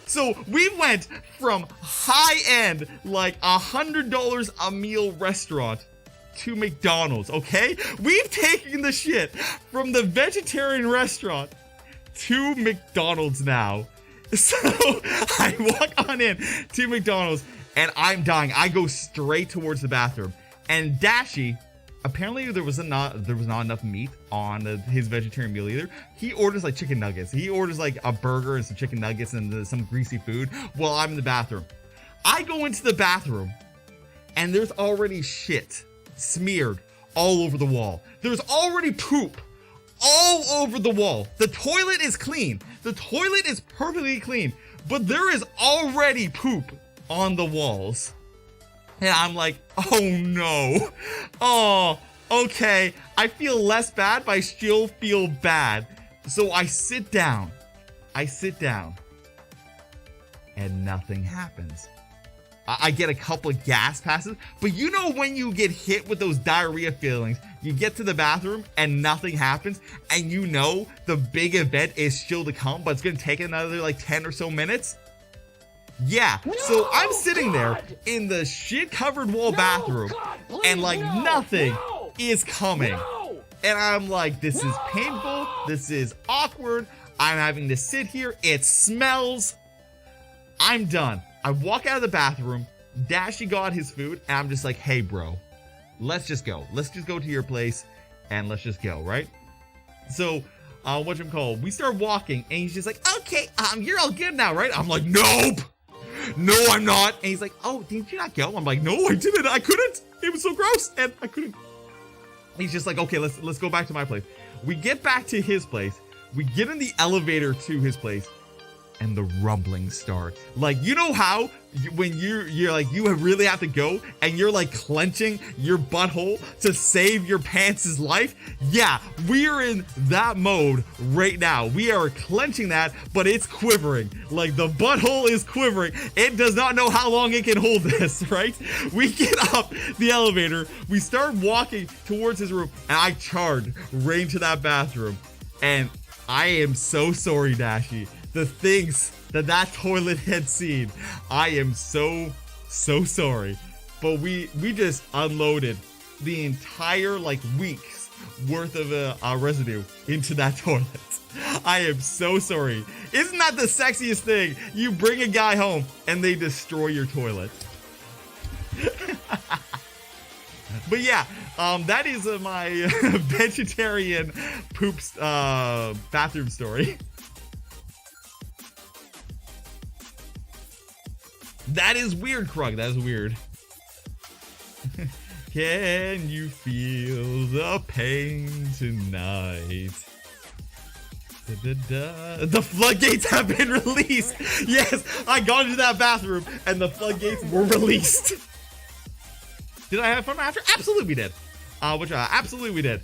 So we went from high-end, like $100 a meal restaurant to McDonald's, okay? We've taken the shit from the vegetarian restaurant to McDonald's now. So I walk on in to McDonald's, and I'm dying. I go straight towards the bathroom. And Dashi, apparently there was not enough meat on his vegetarian meal either. He orders like chicken nuggets. He orders like a burger and some chicken nuggets and some greasy food while I'm in the bathroom. I go into the bathroom, and there's already shit smeared all over the wall. There's already poop all over the wall. The toilet is clean. The toilet is perfectly clean, but there is already poop on the walls. And I'm like, oh no. Oh, okay. I feel less bad, but I still feel bad. So I sit down. And nothing happens. I get a couple of gas passes, but you know when you get hit with those diarrhea feelings, you get to the bathroom and nothing happens, and you know the big event is still to come, but it's gonna take another like 10 or so minutes? Yeah, no, so I'm sitting there in the shit-covered wall bathroom, and like nothing is coming. And I'm like, this is painful, this is awkward, I'm having to sit here, it smells. I'm done. I walk out of the bathroom, Dashi got his food, and I'm just like, hey bro, let's just go. Let's just go to your place, and let's just go, right? So, we start walking, and he's just like, okay, you're all good now, right? I'm like, nope! No, I'm not. And he's like, oh, did you not go? I'm like, no, I didn't. I couldn't. It was so gross, and I couldn't. He's just like, okay, let's go back to my place. We get back to his place. We get in the elevator to his place. and the rumblings start. Like, you know how when you're like, you really have to go and you're like clenching your butthole to save your pants' life? Yeah, we're in that mode right now. We are clenching that, but it's quivering. Like, the butthole is quivering. It does not know how long it can hold this, right? We get up the elevator, we start walking towards his room, and I charge right into that bathroom. And I am so sorry, Dashi. The things that toilet had seen, I am so sorry. But we just unloaded the entire like week's worth of residue into that toilet. I am so sorry. Isn't that the sexiest thing? You bring a guy home and they destroy your toilet. But yeah, that is my vegetarian poops bathroom story. That is weird, Krug. That is weird. Can you feel the pain tonight? The floodgates have been released. Yes, I got into that bathroom and the floodgates were released. Did I have fun after? Absolutely we did. Absolutely we did.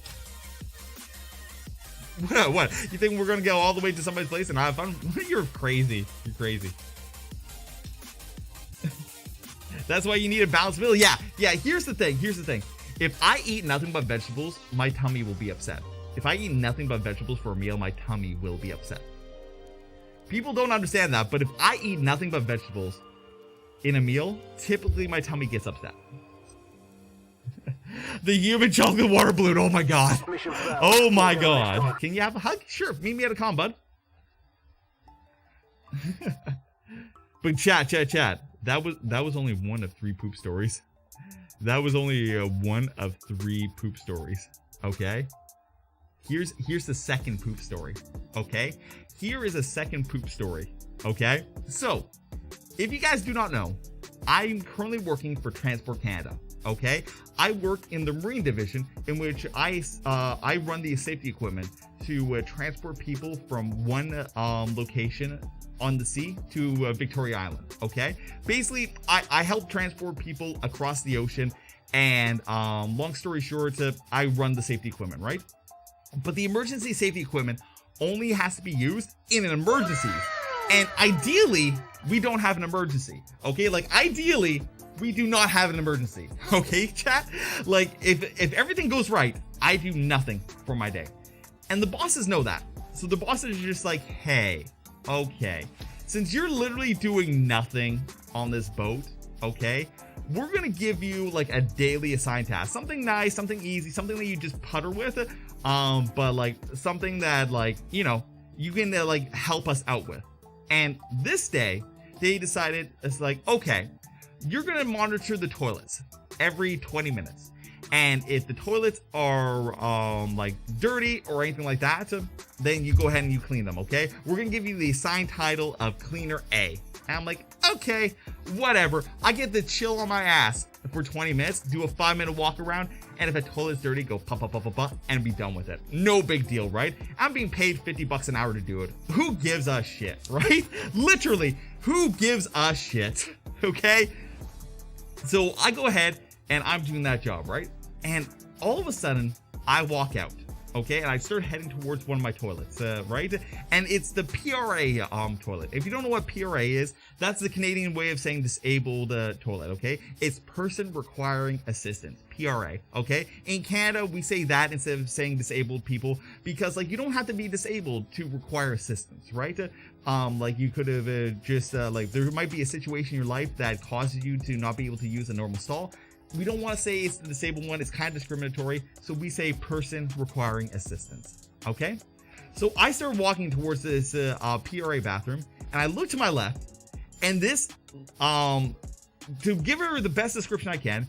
What? You think we're gonna go all the way to somebody's place and have fun? You're crazy. You're crazy. That's why you need a balanced meal. Yeah. Here's the thing. If I eat nothing but vegetables, my tummy will be upset. If I eat nothing but vegetables for a meal, my tummy will be upset. People don't understand that, but if I eat nothing but vegetables in a meal, typically my tummy gets upset. The human chocolate water balloon. Oh my god. Oh my god. Can you have a hug? Sure. Meet me at a con, bud. But chat. That was only one of 3 poop stories. That was only one of 3 poop stories. Okay. Here's the second poop story. Okay. Here is a second poop story. Okay. So, if you guys do not know, I'm currently working for Transport Canada. Okay, I work in the Marine Division, in which I run the safety equipment to transport people from one location on the sea to Victoria Island. Okay, basically I help transport people across the ocean, and long story short, I run the safety equipment, right? But the emergency safety equipment only has to be used in an emergency, and ideally we don't have an emergency. Okay, like ideally we do not have an emergency. Okay, chat? Like, if everything goes right, I do nothing for my day. And the bosses know that. So the bosses are just like, hey, okay, since you're literally doing nothing on this boat, okay, we're gonna give you like a daily assigned task. Something nice, something easy, something that you just putter with, but like something that, like, you know, you can like help us out with. And this day, they decided, it's like, okay, you're gonna monitor the toilets every 20 minutes. And if the toilets are like dirty or anything like that, then you go ahead and you clean them, okay? We're gonna give you the assigned title of Cleaner A. And I'm like, okay, whatever. I get to chill on my ass for 20 minutes, do a 5-minute walk around, and if a toilet's dirty, go pop, and be done with it. No big deal, right? I'm being paid $50 an hour to do it. Who gives a shit, right? Literally, who gives a shit, okay? So I go ahead and I'm doing that job, right? And all of a sudden, I walk out, okay? And I start heading towards one of my toilets, right? And it's the PRA toilet. If you don't know what PRA is, that's the Canadian way of saying disabled toilet, okay? It's person requiring assistance, PRA, okay? In Canada, we say that instead of saying disabled people, because like you don't have to be disabled to require assistance, right? Like you could have just like there might be a situation in your life that causes you to not be able to use a normal stall. We don't want to say it's the disabled one. It's kind of discriminatory. So we say person requiring assistance. Okay. So I start walking towards this PRA bathroom, and I look to my left, and this, to give her the best description I can,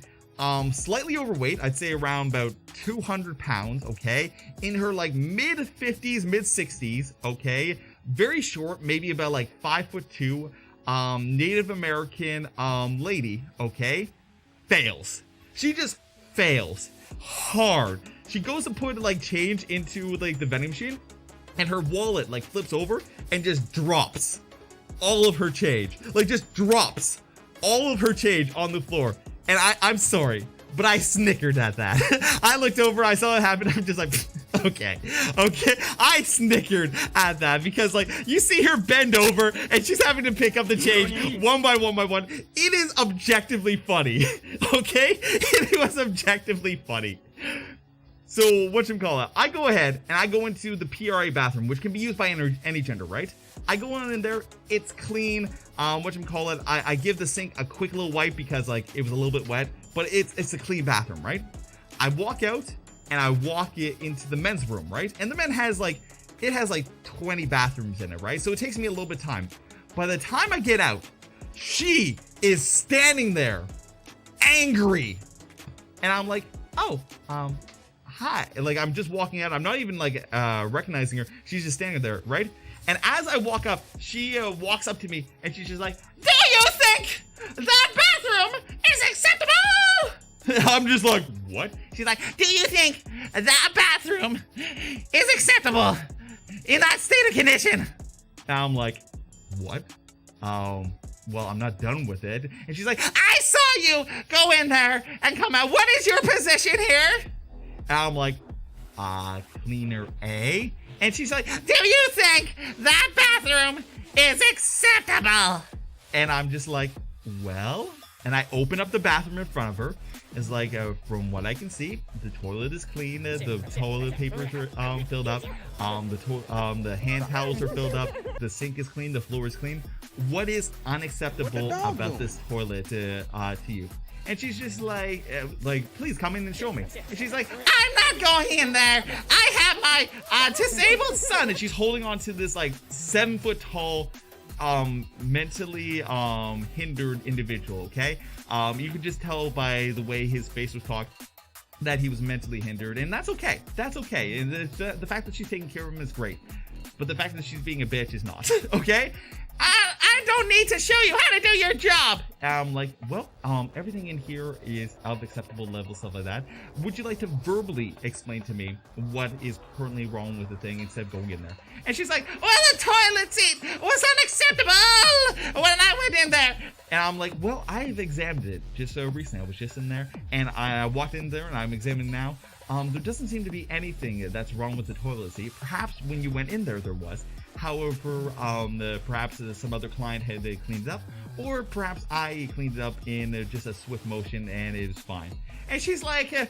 slightly overweight, I'd say around about 200 pounds. Okay. In her like mid 50s, mid 60s. Okay. Very short, maybe about like 5'2", Native American lady, okay, fails. She just fails hard. She goes to put like change into like the vending machine, and her wallet like flips over and just drops all of her change. Like, just drops all of her change on the floor. And I'm sorry, but I snickered at that. I looked over, I saw it happen, I'm just like, okay. I snickered at that because, like, you see her bend over and she's having to pick up the change one by one. It is objectively funny, okay? It was objectively funny. So, whatchamacallit, I go ahead and I go into the PRA bathroom, which can be used by any gender, right? I go in there, it's clean, whatchamacallit, I give the sink a quick little wipe because, like, it was a little bit wet, but it's a clean bathroom, right? I walk out and I walk it into the men's room, right? And the men has, like, it has, like, 20 bathrooms in it, right? So it takes me a little bit of time. By the time I get out, she is standing there, angry. And I'm like, oh, hi. Like, I'm just walking out. I'm not even, like, recognizing her. She's just standing there, right? And as I walk up, she walks up to me and she's just like, do you think that bathroom is acceptable? I'm just like, what? She's like, do you think that bathroom is acceptable in that state of condition? And I'm like, what? Well, I'm not done with it. And she's like, I saw you go in there and come out. What is your position here? And I'm like, cleaner A. And she's like, do you think that bathroom is acceptable? And I'm just like, well, and I open up the bathroom in front of her. It's like, from what I can see, the toilet is clean. The toilet papers are filled up. The hand towels are filled up. The sink is clean. The floor is clean. What is unacceptable about this toilet to you? And she's just like, please come in and show me. And she's like, I'm not going in there. I have my disabled son. And she's holding on to this, like, 7-foot tall, mentally hindered individual, okay? You could just tell by the way his face was talked that he was mentally hindered, and that's okay. That's okay. And the fact that she's taking care of him is great. But the fact that she's being a bitch is not, okay? I don't need to show you how to do your job. I'm like, well, everything in here is of acceptable level, stuff like that. Would you like to verbally explain to me what is currently wrong with the thing instead of going in there? And she's like, well, the toilet seat was unacceptable when I went in there. And I'm like, well, I've examined it just recently. I was just in there, and I walked in there, and I'm examining now. There doesn't seem to be anything that's wrong with the toilet seat. Perhaps when you went in there was. However, perhaps some other client had cleaned it up, or perhaps I cleaned it up in just a swift motion, and it was fine. And she's like, well,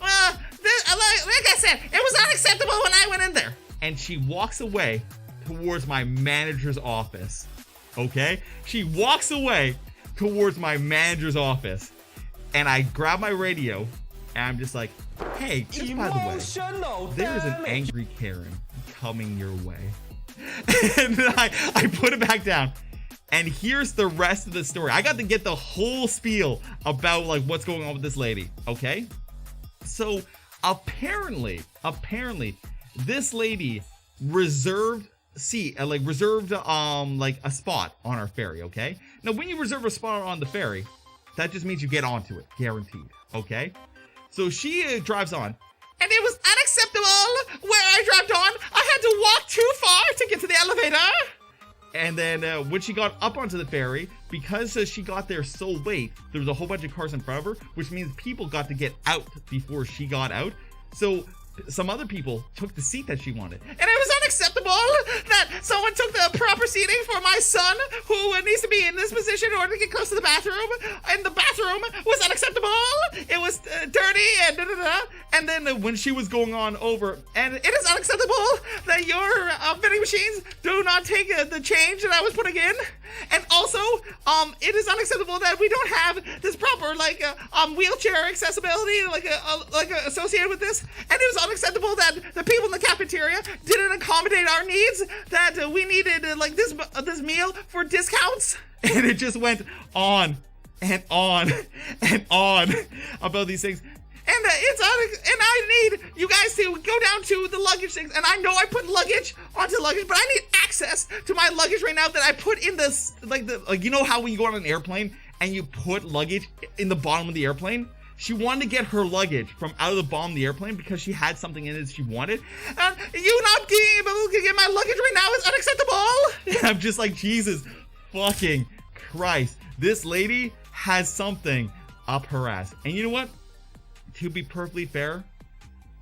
like I said, it was unacceptable when I went in there. And she walks away towards my manager's office. Okay? She walks away towards my manager's office, and I grab my radio, and I'm just like, hey, just by the way, there is an angry Karen coming your way. And then I put it back down, and here's the rest of the story. I got to get the whole spiel about, like, what's going on with this lady, okay? So apparently this lady reserved like a spot on our ferry, okay? Now when you reserve a spot on the ferry, that just means you get onto it, guaranteed, okay? So she drives on, and it was unacceptable where I dropped on. I had to walk too far to get to the elevator. And then when she got up onto the ferry, because she got there so late, there was a whole bunch of cars in front of her, which means people got to get out before she got out. So some other people took the seat that she wanted. And it was unacceptable that someone took the proper seating for my son, who needs to be in this position in order to get close to the bathroom. And the bathroom was unacceptable. It was dirty and da-da-da. And then when she was going on over, and it is unacceptable that your vending machines do not take the change that I was putting in. And also, it is unacceptable that we don't have this proper, like, wheelchair accessibility, associated with this. And it was unacceptable that the people in the cafeteria didn't accommodate our needs, that we needed, this meal for discounts. And it just went on and on and on about these things. And and I need you guys to go down to the luggage things. And I know I put luggage onto luggage, but I need access to my luggage right now that I put in this, you know how when you go on an airplane and you put luggage in the bottom of the airplane? She wanted to get her luggage from out of the bottom of the airplane because she had something in it she wanted. You not being able to get my luggage right now is unacceptable. I'm just like, Jesus fucking Christ. This lady has something up her ass. And you know what? To be perfectly fair,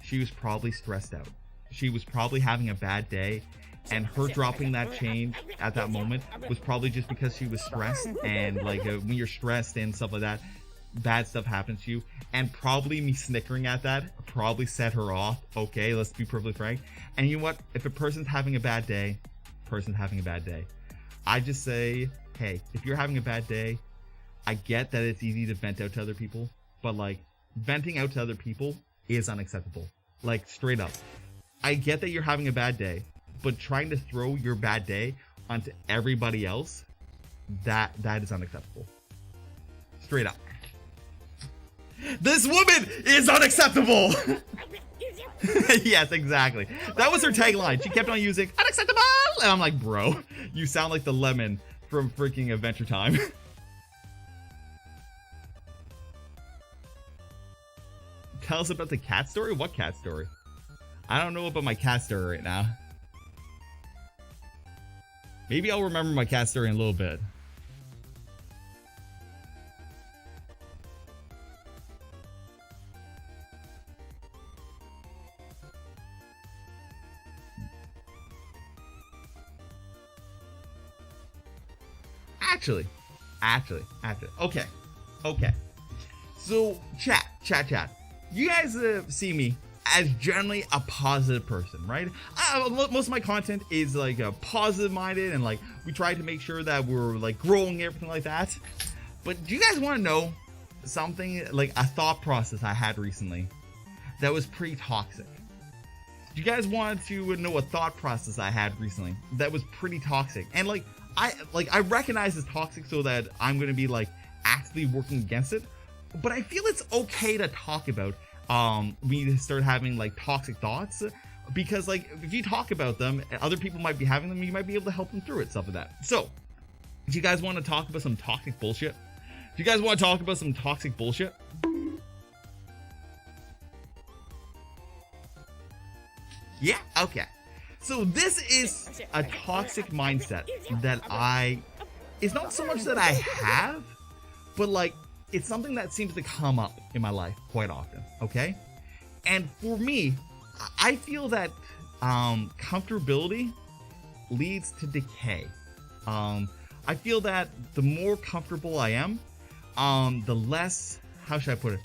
she was probably stressed out. She was probably having a bad day. And her dropping that chain at that moment was probably just because she was stressed. And like when you're stressed and stuff like that, bad stuff happens to you. And probably me snickering at that probably set her off. Okay, let's be perfectly frank. And you know what? If a person's having a bad day, I just say, hey, if you're having a bad day, I get that it's easy to vent out to other people, but like venting out to other people is unacceptable. Like straight up. I get that you're having a bad day, but trying to throw your bad day onto everybody else, that is unacceptable. Straight up. This woman is unacceptable. Yes, exactly. That was her tagline. She kept on using unacceptable. And I'm like, bro, you sound like the lemon from freaking Adventure Time. Tell us about the cat story? What cat story? I don't know about my cat story right now. Maybe I'll remember my cat story in a little bit. Actually. Okay. So, chat. You guys see me as generally a positive person, right? Most of my content is like positive minded, and like we try to make sure that we're like growing, everything like that. But do you guys want to know something, like a thought process I had recently that was pretty toxic? Do you guys want to know a thought process I had recently that was pretty toxic? And like I recognize it's toxic, so that I'm gonna be like actively working against it. But I feel it's okay to talk about when you start having like toxic thoughts, because like if you talk about them, other people might be having them, you might be able to help them through it, stuff like that. So, do you guys want to talk about some toxic bullshit? Do you guys want to talk about some toxic bullshit? Yeah, okay. So this is a toxic mindset that it's not so much that I have, but like it's something that seems to come up in my life quite often, okay? And for me, I feel that comfortability leads to decay. I feel that the more comfortable I am, the less, how should I put it?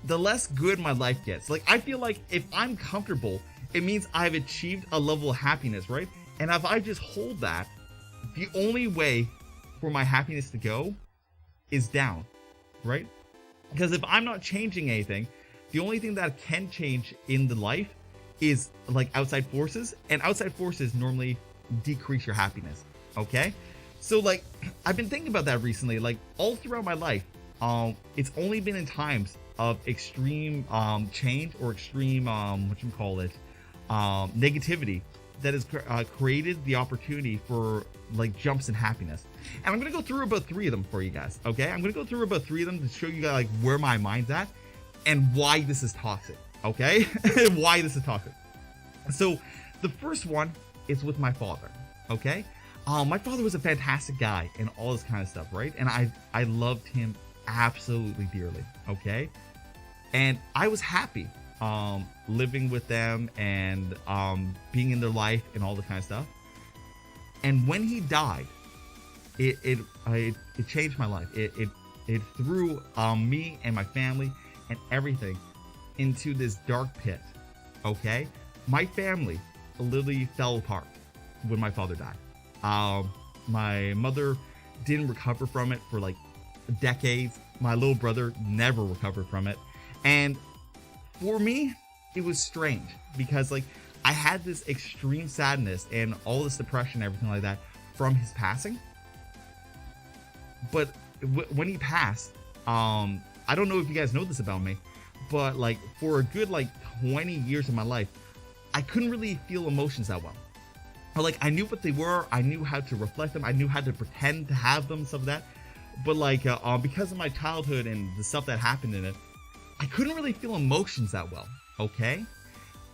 The less good my life gets. Like, I feel like if I'm comfortable, it means I've achieved a level of happiness, right? And if I just hold that, the only way for my happiness to go is down, right? Because if I'm not changing anything, the only thing that can change in the life is like outside forces, and outside forces normally decrease your happiness, okay? So like, I've been thinking about that recently, like all throughout my life, it's only been in times of extreme change or extreme, negativity that has created the opportunity for like jumps in happiness. And I'm gonna go through about 3 of them for you guys, okay? I'm gonna go through about 3 of them to show you guys like where my mind's at and why this is toxic, okay? Why this is toxic. So the first one is with my father, okay? My father was a fantastic guy and all this kind of stuff, right? And I loved him absolutely dearly, okay? And I was happy living with them and being in their life and all this kind of stuff. And when he died, it changed my life. It threw me and my family and everything into this dark pit, okay? My family literally fell apart when my father died. My mother didn't recover from it for like decades. My little brother never recovered from it. And for me, it was strange because like I had this extreme sadness and all this depression and everything like that from his passing. But when he passed, I don't know if you guys know this about me, but like for a good like 20 years of my life, I couldn't really feel emotions that well. Or like I knew what they were, I knew how to reflect them, I knew how to pretend to have them, stuff like that. But like because of my childhood and the stuff that happened in it, I couldn't really feel emotions that well, okay?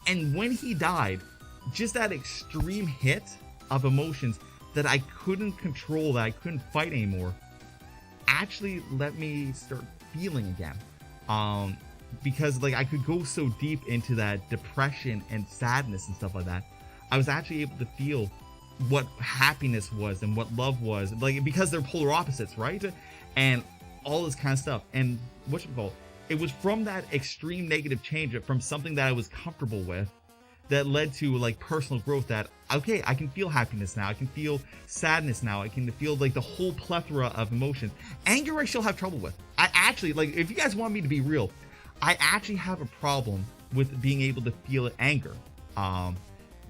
And when he died, just that extreme hit of emotions that I couldn't control, that I couldn't fight anymore, actually let me start feeling again. Because like I could go so deep into that depression and sadness and stuff like that. I was actually able to feel what happiness was and what love was, like, because they're polar opposites, right? And all this kind of stuff. And it was from that extreme negative change, from something that I was comfortable with, that led to like personal growth, that okay, I can feel happiness now, I can feel sadness now, I can feel like the whole plethora of emotions. Anger I still have trouble with. I actually, like, if you guys want me to be real, I actually have a problem with being able to feel anger.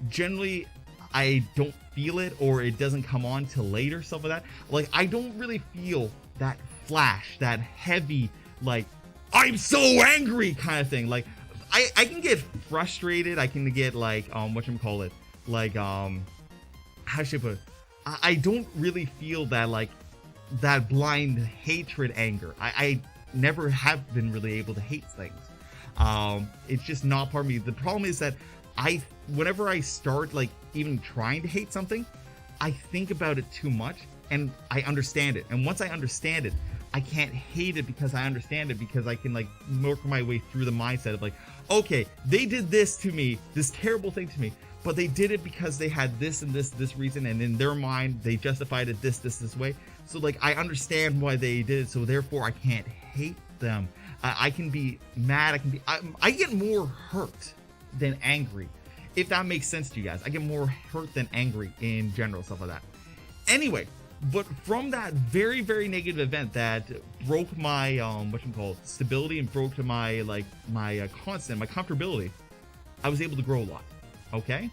Generally I don't feel it, or it doesn't come on till later, stuff like that. Like, I don't really feel that flash, that heavy, like, I'm so angry kind of thing. Like, I can get frustrated, I can get like, like, how should I put it? I don't really feel that, like, that blind hatred anger. I never have been really able to hate things. It's just not part of me. The problem is that whenever I start, like, even trying to hate something, I think about it too much and I understand it. And once I understand it, I can't hate it because I understand it, because I can, like, work my way through the mindset of, like, okay, they did this to me, this terrible thing to me, but they did it because they had this and this reason, and in their mind they justified it this way. So, like, I understand why they did it, so therefore I can't hate them. I can be mad, I get more hurt than angry, if that makes sense to you guys. I get more hurt than angry in general, stuff like that. Anyway, but from that very, very negative event that broke my stability and broke to my, like, my constant, my comfortability, I was able to grow a lot. Okay,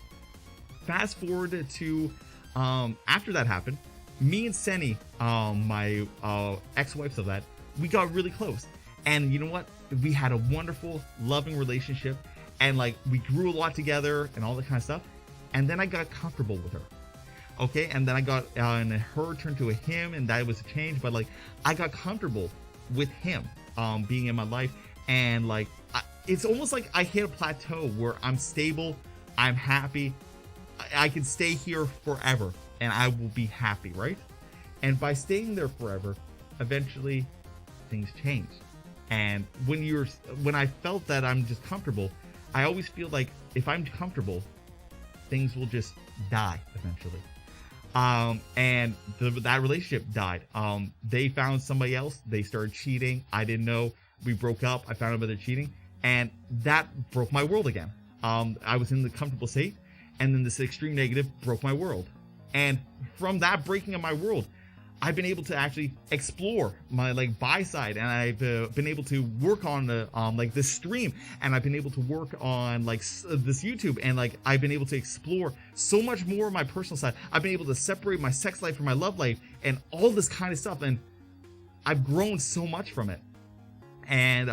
fast forward to after that happened, me and Seni, my ex-wife of that, we got really close. And you know what? We had a wonderful, loving relationship, and, like, we grew a lot together and all that kind of stuff. And then I got comfortable with her. Okay, and then I got and her turned to a him, and that was a change. But, like, I got comfortable with him being in my life, and, like, it's almost like I hit a plateau where I'm stable, I'm happy, I can stay here forever, and I will be happy, right? And by staying there forever, eventually things change. And when I felt that I'm just comfortable, I always feel like if I'm comfortable, things will just die eventually. And that relationship died. They found somebody else. They started cheating. I didn't know. We broke up. I found out about their cheating, and that broke my world again. I was in the comfortable state, and then this extreme negative broke my world. And from that breaking of my world, I've been able to actually explore my, like, bi side, and I've been able to work on the like, this stream, and I've been able to work on, like, this YouTube, and, like, I've been able to explore so much more of my personal side. I've been able to separate my sex life from my love life and all this kind of stuff, and I've grown so much from it. And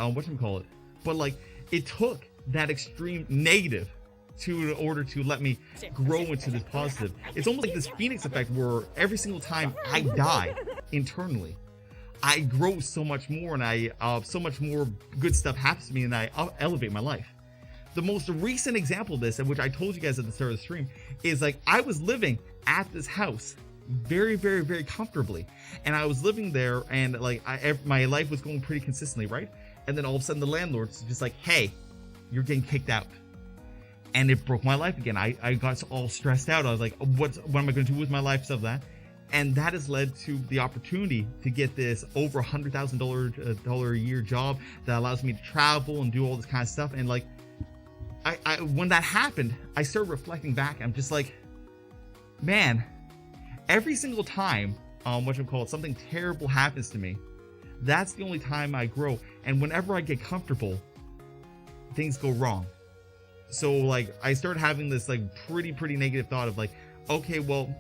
but, like, it took that extreme negative in order to let me grow into this positive. It's almost like this phoenix effect, where every single time I die internally, I grow so much more, and I so much more good stuff happens to me, and I elevate my life. The most recent example of this, and which I told you guys at the start of the stream, is, like, I was living at this house very, very, very comfortably, and I was living there, and, like, my life was going pretty consistently, right? And then all of a sudden the landlord's just like, hey, you're getting kicked out. And it broke my life again. I got all stressed out. I was like, what am I going to do with my life, stuff like that. And that has led to the opportunity to get this over $100,000 a year job that allows me to travel and do all this kind of stuff. And, like, I when that happened, I started reflecting back. I'm just like, man, every single time something terrible happens to me, that's the only time I grow. And whenever I get comfortable, things go wrong. So, like, I started having this, like, pretty negative thought of, like, okay, well,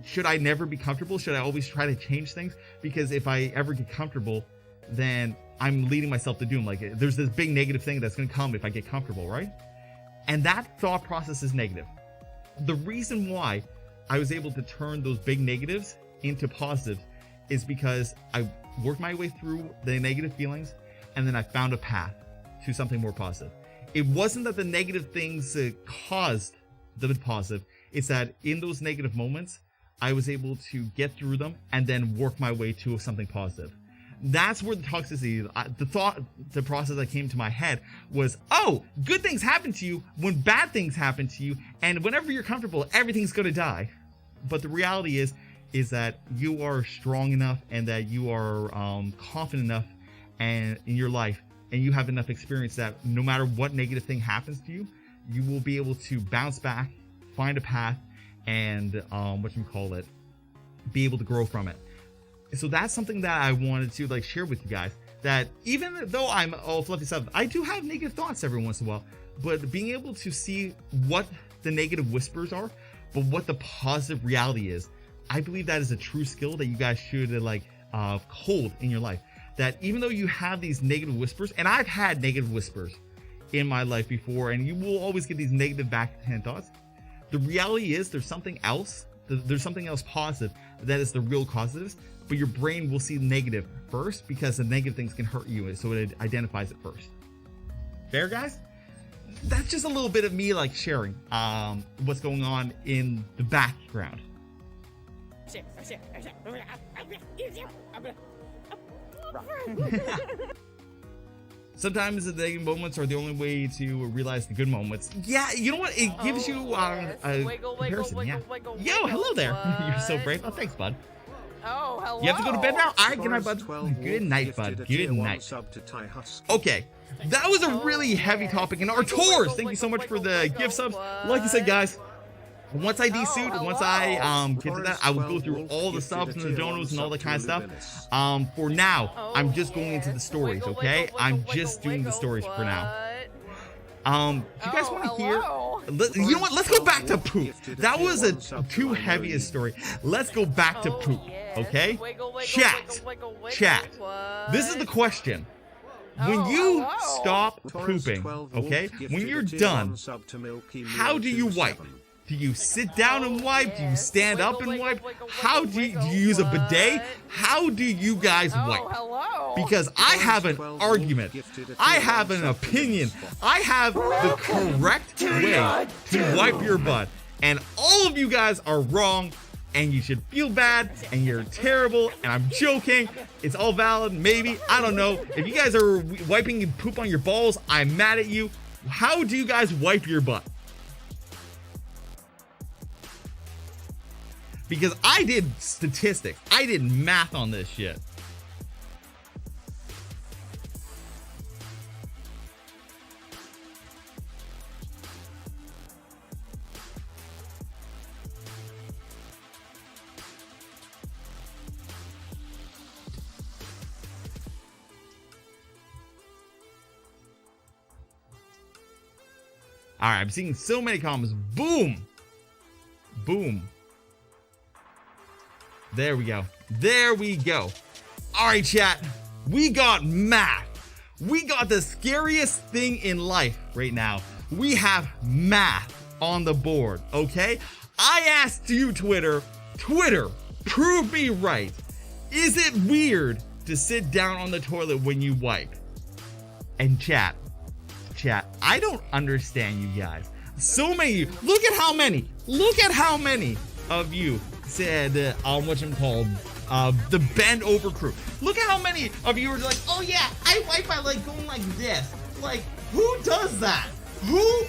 should I never be comfortable? Should I always try to change things? Because if I ever get comfortable, then I'm leading myself to doom. Like, there's this big negative thing that's going to come if I get comfortable, right? And that thought process is negative. The reason why I was able to turn those big negatives into positives is because I worked my way through the negative feelings, and then I found a path to something more positive. It wasn't that the negative things caused the positive. It's that in those negative moments, I was able to get through them and then work my way to something positive. That's where the toxicity, the process that came to my head was, oh, good things happen to you when bad things happen to you, and whenever you're comfortable, everything's gonna die. But the reality is that you are strong enough and that you are confident enough and in your life, and you have enough experience that no matter what negative thing happens to you, you will be able to bounce back, find a path, and be able to grow from it. So that's something that I wanted to like share with you guys, that even though I'm Fluffy 7, I do have negative thoughts every once in a while, but being able to see what the negative whispers are, but what the positive reality is, I believe that is a true skill that you guys should hold in your life. That even though you have these negative whispers, and I've had negative whispers in my life before, and you will always get these negative backhand thoughts, the reality is there's something else. There's something else positive that is the real causes, but your brain will see the negative first because the negative things can hurt you, so it identifies it first. Fair, guys? That's just a little bit of me like sharing what's going on in the background. Sometimes the negative moments are the only way to realize the good moments. Yeah, you know what? It gives you a comparison. Yeah. Yo, hello there. You're so brave. Oh, thanks, bud. Oh, hello. You have to go to bed now? All right, good night, bud. Good night, bud. Good night. Okay, that was a really heavy topic. And our tours, thank you so much for the gift subs. Like you said, guys, once I desuit, once I get to that, I will go through all the subs and the donos and all that kind of stuff. For now, I'm just going into the stories, okay? I'm just doing the stories for now. If you guys want to hear, you know what? Let's go back to poop. That was a too heavy a story. Let's go back to poop, okay? Chat. This is the question. When you stop pooping, okay? When you're done, how do you wipe? Do you sit down and wipe? Do you stand up and wipe? How do you use a bidet? How do you guys wipe? Because I have an argument. I have an opinion. I have the correct way to wipe your butt. And all of you guys are wrong. And you should feel bad. And you're terrible. And I'm joking. It's all valid. Maybe. I don't know. If you guys are wiping poop on your balls, I'm mad at you. How do you guys wipe your butt? Because I did statistics. I did math on this shit. All right, I'm seeing so many comments. Boom. Boom. There we go. There we go. All right, chat. We got math. We got the scariest thing in life right now. We have math on the board, okay? I asked you, Twitter, prove me right. Is it weird to sit down on the toilet when you wipe? And chat, I don't understand you guys. So many, look at how many of you said the bend over crew. Look at how many of you were like, oh yeah, I wipe by like going like this. Like, who does that? Who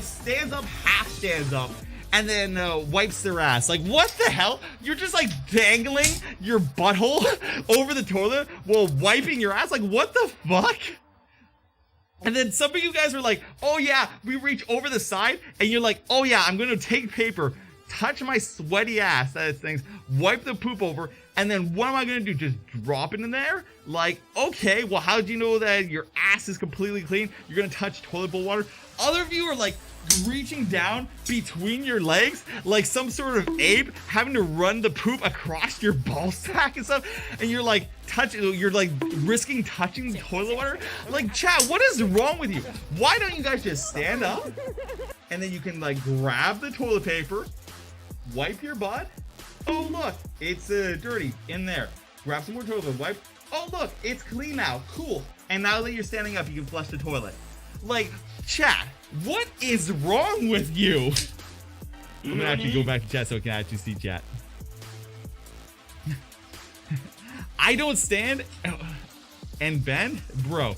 stands up, half stands up, and then wipes their ass? Like, what the hell? You're just like dangling your butthole over the toilet while wiping your ass? Like, what the fuck? And then some of you guys were like, oh yeah, we reach over the side, and you're like, oh yeah, I'm gonna take paper, touch my sweaty ass, that things, wipe the poop over, and then what am I gonna do? Just drop it in there? Like, okay, well, how do you know that your ass is completely clean? You're gonna touch toilet bowl water. Other of you are like reaching down between your legs like some sort of ape, having to run the poop across your ball sack and stuff, and you're like risking touching the toilet water. Like, chat, what is wrong with you? Why don't you guys just stand up and then you can like grab the toilet paper, wipe your butt? Oh look, it's dirty in there. Grab some more toilet paper, wipe. Oh look, it's clean now. Cool. And now that you're standing up, you can flush the toilet. Like, chat, what is wrong with you? I'm gonna actually go back to chat so I can actually see chat. I don't stand and bend, bro.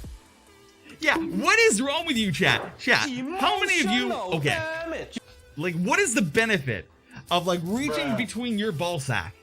Yeah, what is wrong with you, chat? Chat, how many of you, okay, like, what is the benefit of, like, reaching between your ball sack?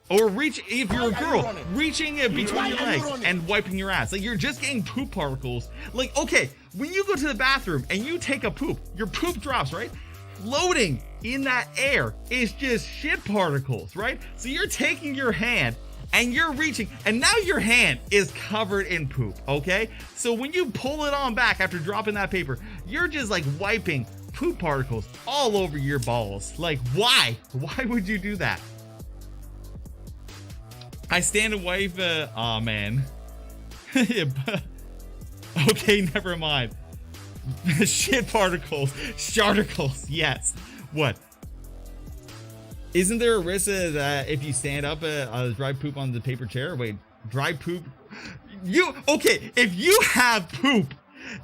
Or if you're a girl, reaching between your legs and wiping your ass. Like, you're just getting poop particles. Like, okay, when you go to the bathroom and you take a poop, your poop drops, right? Floating in that air is just shit particles, right? So you're taking your hand and you're reaching, and now your hand is covered in poop, okay? So when you pull it on back after dropping that paper, you're just like wiping poop particles all over your balls. Like, why? Why would you do that? I stand and wipe, aw, man. Okay, never mind. Shit particles, sharticles, yes. What? Isn't there a risk that if you stand up, dry poop on the paper chair? Wait, dry poop? Okay, if you have poop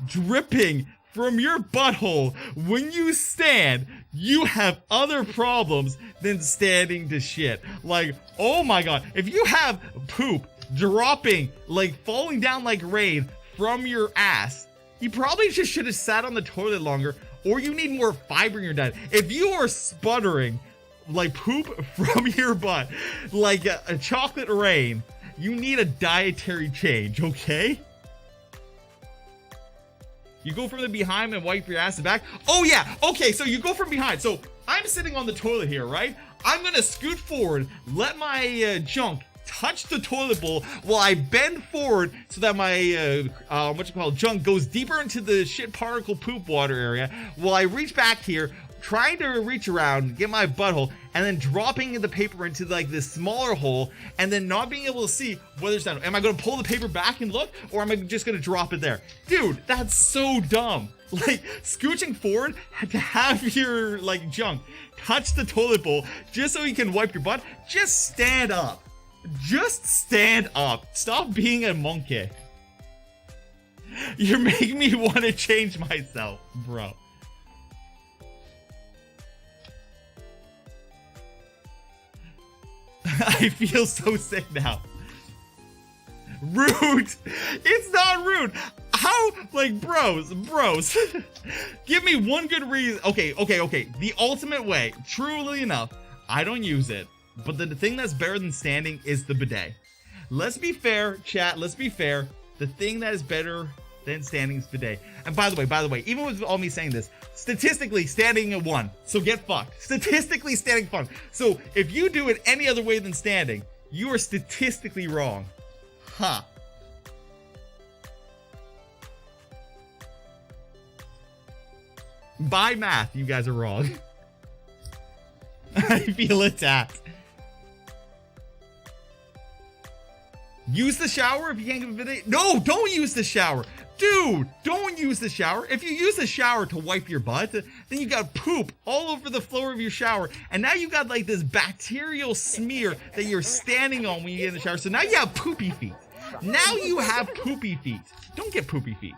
dripping from your butthole when you stand, you have other problems than standing to shit. Like, oh my god, if you have poop dropping, like falling down like rain from your ass, you probably just should have sat on the toilet longer, or you need more fiber in your diet. If you are sputtering like poop from your butt, like a chocolate rain, you need a dietary change, okay? You go from the behind and wipe your ass and back. Oh yeah, okay, so you go from behind. So I'm sitting on the toilet here, right? I'm gonna scoot forward, let my junk touch the toilet bowl while I bend forward so that my junk goes deeper into the shit particle poop water area, while I reach back here, trying to reach around, get my butthole, and then dropping the paper into like this smaller hole, and then not being able to see whether it's down. Am I gonna pull the paper back and look, or am I just gonna drop it there? Dude, that's so dumb. Like, scooching forward to have your like junk touch the toilet bowl just so you can wipe your butt. Just stand up. Just stand up. Stop being a monkey. You're making me want to change myself, bro. I feel so sick now. Rude. It's not rude. How, like, bros. Give me one good reason. Okay. The ultimate way, truly enough, I don't use it, but the thing that's better than standing is the bidet. Let's be fair, chat. Let's be fair. The thing that is better than standing is bidet. And by the way, even with all me saying this, statistically, standing won. So get fucked. Statistically, standing fun. So if you do it any other way than standing, you are statistically wrong. Huh. By math, you guys are wrong. I feel attacked. Use the shower if you can't give a bidet. No, don't use the shower. Dude, don't use the shower. If you use the shower to wipe your butt, then you got poop all over the floor of your shower. And now you got like this bacterial smear that you're standing on when you get in the shower. So now you have poopy feet. Now you have poopy feet. Don't get poopy feet.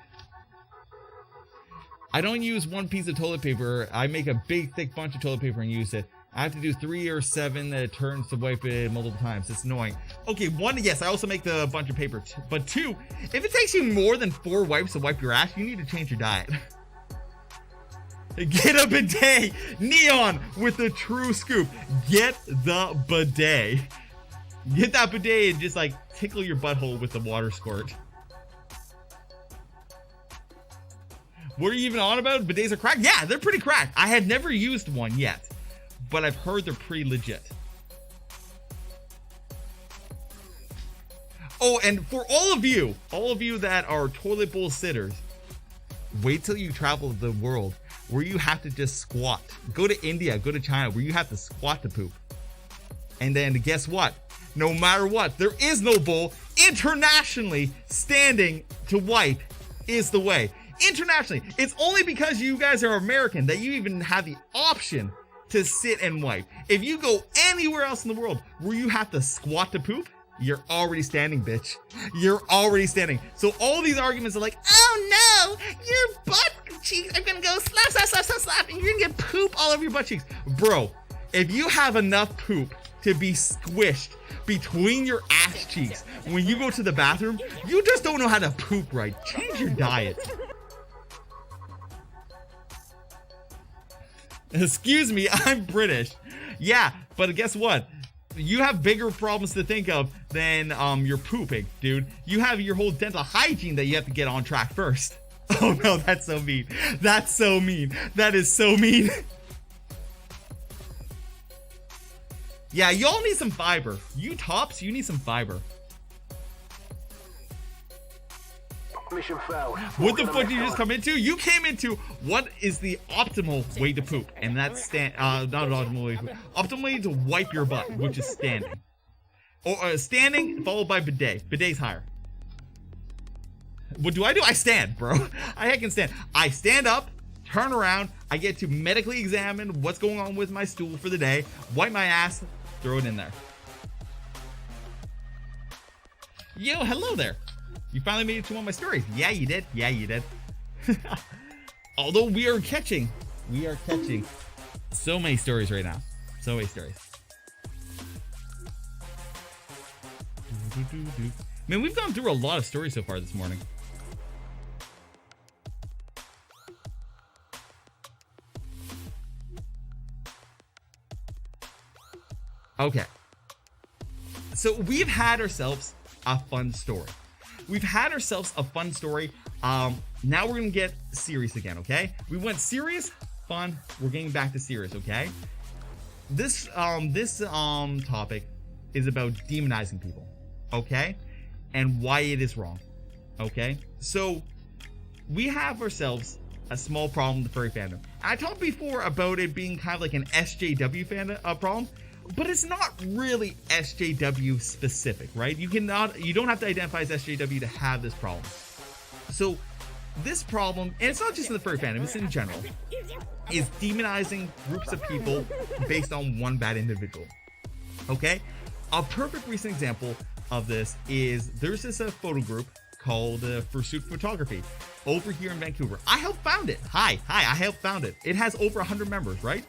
I don't use one piece of toilet paper. I make a big, thick bunch of toilet paper and use it. I have to do 3 or 7 turns to wipe it multiple times. It's annoying. Okay, 1, yes, I also make the bunch of paper. But 2, if it takes you more than 4 wipes to wipe your ass, you need to change your diet. Get a bidet. Neon with the true scoop. Get the bidet. Get that bidet and just like tickle your butthole with the water squirt. What are you even on about? Bidets are cracked? Yeah, they're pretty cracked. I had never used one yet, but I've heard they're pretty legit. Oh, and for all of you that are toilet bowl sitters, wait till you travel the world where you have to just squat. Go to India, go to China, where you have to squat to poop. And then guess what? No matter what, there is no bowl. Internationally, standing to wipe is the way. Internationally, it's only because you guys are American that you even have the option to sit and wipe. If you go anywhere else in the world where you have to squat to poop, you're already standing, bitch. You're already standing. So all these arguments are like, oh no, your butt cheeks are gonna go slap, and you're gonna get poop all over your butt cheeks. Bro, if you have enough poop to be squished between your ass cheeks when you go to the bathroom. You just don't know how to poop right. Change your diet. Excuse me, I'm British. Yeah, but guess what? You have bigger problems to think of than your pooping, dude. You have your whole dental hygiene that you have to get on track first. Oh no, that's so mean. That's so mean. That is so mean. Yeah, y'all need some fiber. You tops, you need some fiber. Mission failed. What the fuck did you just come into? You came into what is the optimal way to poop, and that's not optimal way to poop. Optimally to wipe your butt, which is standing, or standing followed by bidet. Bidet's higher. What do? I stand, bro. I can stand. I stand up, turn around. I get to medically examine what's going on with my stool for the day. Wipe my ass, throw it in there. Yo, hello there. You finally made it to one of my stories. Yeah, you did. Yeah, you did. Although we are catching so many stories right now. So many stories. Man, we've gone through a lot of stories so far this morning. Okay. So we've had ourselves a fun story. We've had ourselves a fun story. Now we're gonna get serious again, okay? We went serious, fun. We're getting back to serious, okay? This topic is about demonizing people, okay? And why it is wrong, okay? So we have ourselves a small problem with the furry fandom. I talked before about it being kind of like an SJW fandom problem. But it's not really SJW specific, right? You don't have to identify as SJW to have this problem. So this problem, and it's not just in the furry fandom, it's in general, is demonizing groups of people based on one bad individual. Okay? A perfect recent example of this is there's this photo group called Fursuit Photography over here in Vancouver. I helped found it. Hi, I helped found it. It has over 100 members, right?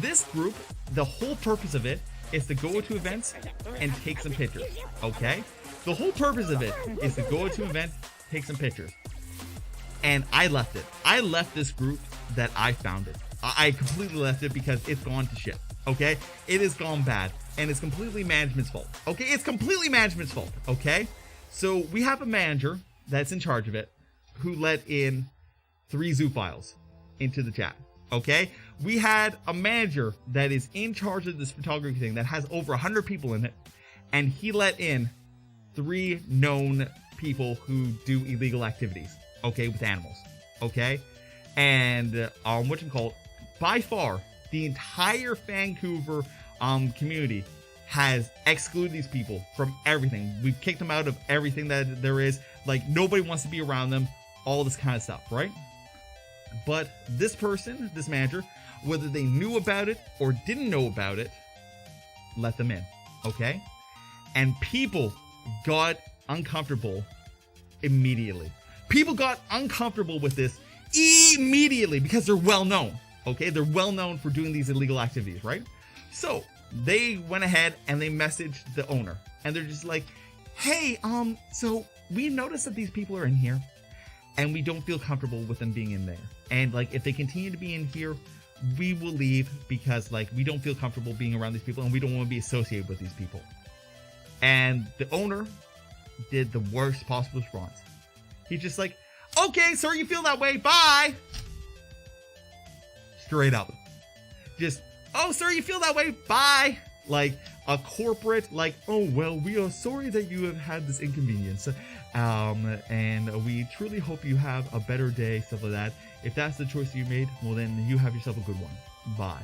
This group, the whole purpose of it is to go to events and take some pictures, okay? The whole purpose of it is to go to events, take some pictures. And I left it. I left this group that I founded. I completely left it because it's gone to shit, okay? It has gone bad, and it's completely management's fault, okay? It's completely management's fault, okay? So we have a manager that's in charge of it who let in 3 zoophiles into the chat, okay? We had a manager that is in charge of this photography thing that has over 100 people in it, and he let in 3 known people who do illegal activities, okay, with animals, okay? And by far, the entire Vancouver community has excluded these people from everything. We've kicked them out of everything that there is. Like, nobody wants to be around them, all this kind of stuff, right? But this person, this manager, whether they knew about it or didn't know about it, let them in, okay? And people got uncomfortable immediately. People got uncomfortable with this immediately because they're well known, okay? They're well known for doing these illegal activities, right? So they went ahead and they messaged the owner, and they're just like, hey, so we noticed that these people are in here and we don't feel comfortable with them being in there. And like, if they continue to be in here, we will leave because like, we don't feel comfortable being around these people and we don't want to be associated with these people. And the owner did the worst possible response. He's just like, okay, sir, you feel that way, bye. Straight up. Just, oh, sir, you feel that way, bye. Like a corporate, like, oh, well, we are sorry that you have had this inconvenience. And we truly hope you have a better day, stuff like that. If that's the choice you made, well, then you have yourself a good one. Bye.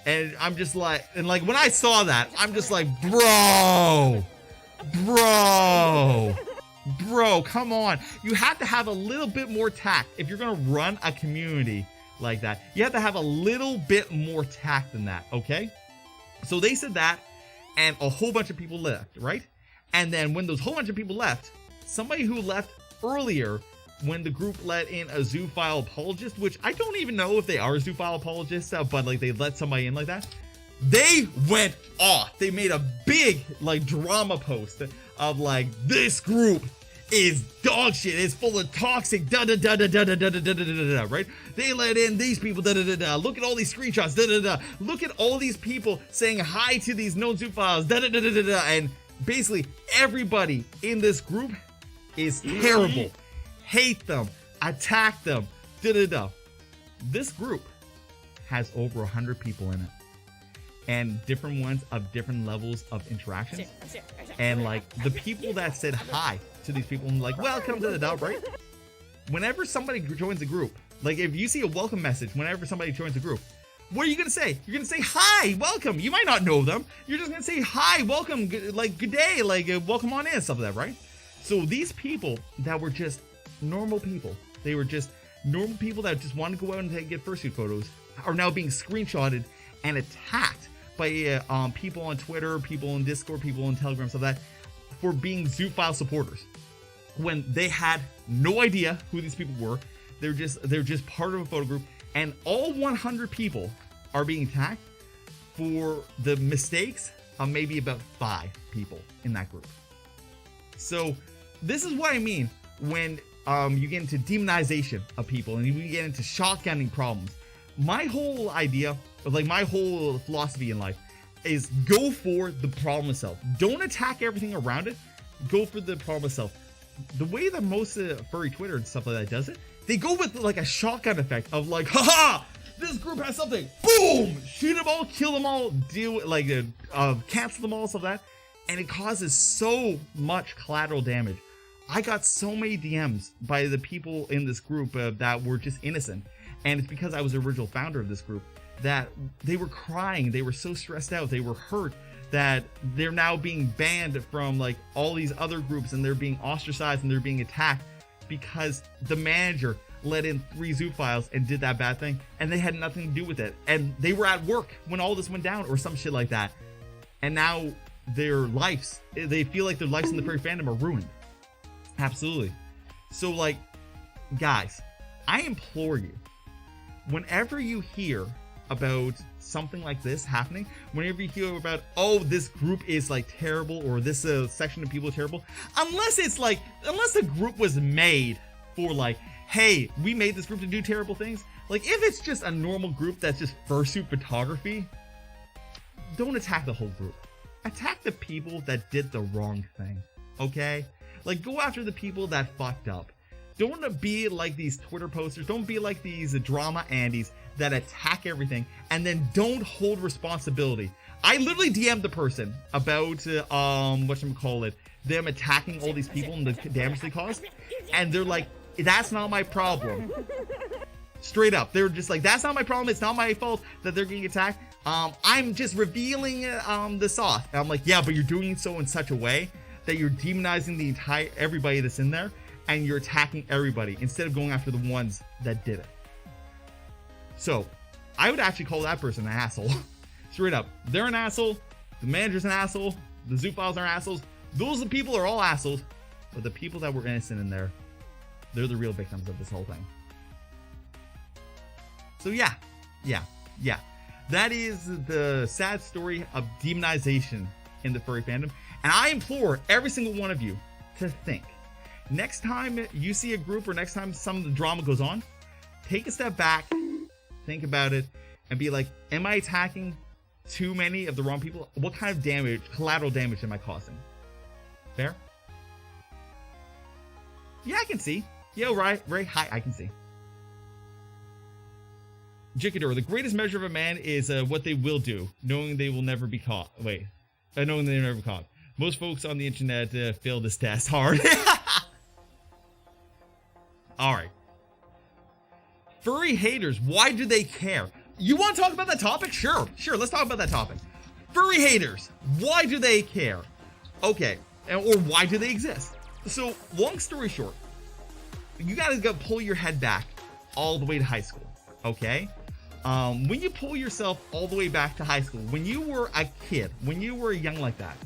And I'm just like, and like when I saw that, I'm just like, bro, come on. You have to have a little bit more tact if you're going to run a community like that. You have to have a little bit more tact than that, okay? So they said that, and a whole bunch of people left, right? And then when those whole bunch of people left, somebody who left earlier when the group let in a zoophile apologist, which I don't even know if they are zoophile apologists, but like they let somebody in like that, They went off. They made a big like drama post of like, this group is dog shit. It's full of toxic da da da da da da da da da da da, right? They let in these people da da da da. Look at all these screenshots da da da. Look at all these people saying hi to these known Zoop files da da da da da da. And basically everybody in this group is terrible. Hate them, attack them, da da da. This group has over 100 people in it, and different ones of different levels of interactions. And like the people that said hi to these people and like, welcome to the dub, right? Whenever somebody joins a group, like if you see a welcome message whenever somebody joins a group, what are you gonna say? You're gonna say hi, welcome. You might not know them. You're just gonna say hi, welcome, like good day, like welcome on in, stuff like that, right? So these people that were just normal people, they were just normal people that just wanted to go out and get fursuit photos, are now being screenshotted and attacked by people on Twitter, people on Discord, people on Telegram, stuff like that, for being Zoop file supporters when they had no idea who these people were. They're just part of a photo group, and all 100 people are being attacked for the mistakes of maybe about 5 people in that group. So this is what I mean when you get into demonization of people and you get into shotgunning problems. My whole idea, like my whole philosophy in life, is go for the problem itself. Don't attack everything around it. Go for the problem itself. The way that most furry Twitter and stuff like that does it, they go with like a shotgun effect of like, haha, this group has something, boom, shoot them all, kill them all, cancel them all, stuff like that, and it causes so much collateral damage. I got so many DMs by the people in this group that were just innocent, and it's because I was the original founder of this group, that they were crying, they were so stressed out, they were hurt, that they're now being banned from like all these other groups, and they're being ostracized and they're being attacked because the manager let in 3 Zoop files and did that bad thing, and they had nothing to do with it, and they were at work when all this went down or some shit like that, and now their lives, they feel like their lives in the furry fandom are ruined. Absolutely. So like, guys, I implore you, whenever you hear about something like this happening, whenever you hear about, oh, this group is like terrible, or this section of people are terrible, unless the group was made for like, hey, we made this group to do terrible things. Like if it's just a normal group that's just fursuit photography, don't attack the whole group. Attack the people that did the wrong thing, okay? Like go after the people that fucked up. Don't be like these Twitter posters. Don't be like these drama Andys that attack everything and then don't hold responsibility. I literally DM'd the person about whatchamacallit, them attacking all these people and the damage they caused, and they're like, that's not my problem. Straight up, they were just like, that's not my problem. It's not my fault that they're getting attacked. I'm just revealing the sauce. And I'm like, yeah, but you're doing so in such a way that you're demonizing the entire everybody that's in there, and you're attacking everybody instead of going after the ones that did it. So I would actually call that person an asshole. Straight up, they're an asshole, the manager's an asshole, the Zoop files are assholes. Those the people are all assholes, but the people that were innocent in there, they're the real victims of this whole thing. So yeah, that is the sad story of demonization in the furry fandom. And I implore every single one of you to think, next time you see a group or next time some of the drama goes on, take a step back, think about it, and be like, am I attacking too many of the wrong people? What kind of damage, collateral damage am I causing? Fair? Yeah, I can see. Yo, right, hi, I can see. Jikador, the greatest measure of a man is what they will do, knowing they will never be caught. Wait, knowing they're never caught. Most folks on the internet fail this test hard. Alright. Furry haters, why do they care? You want to talk about that topic? Sure, let's talk about that topic. Furry haters, why do they care? Okay, or why do they exist? So, long story short, you gotta pull your head back all the way to high school, okay? When you pull yourself all the way back to high school, when you were a kid, when you were young like that,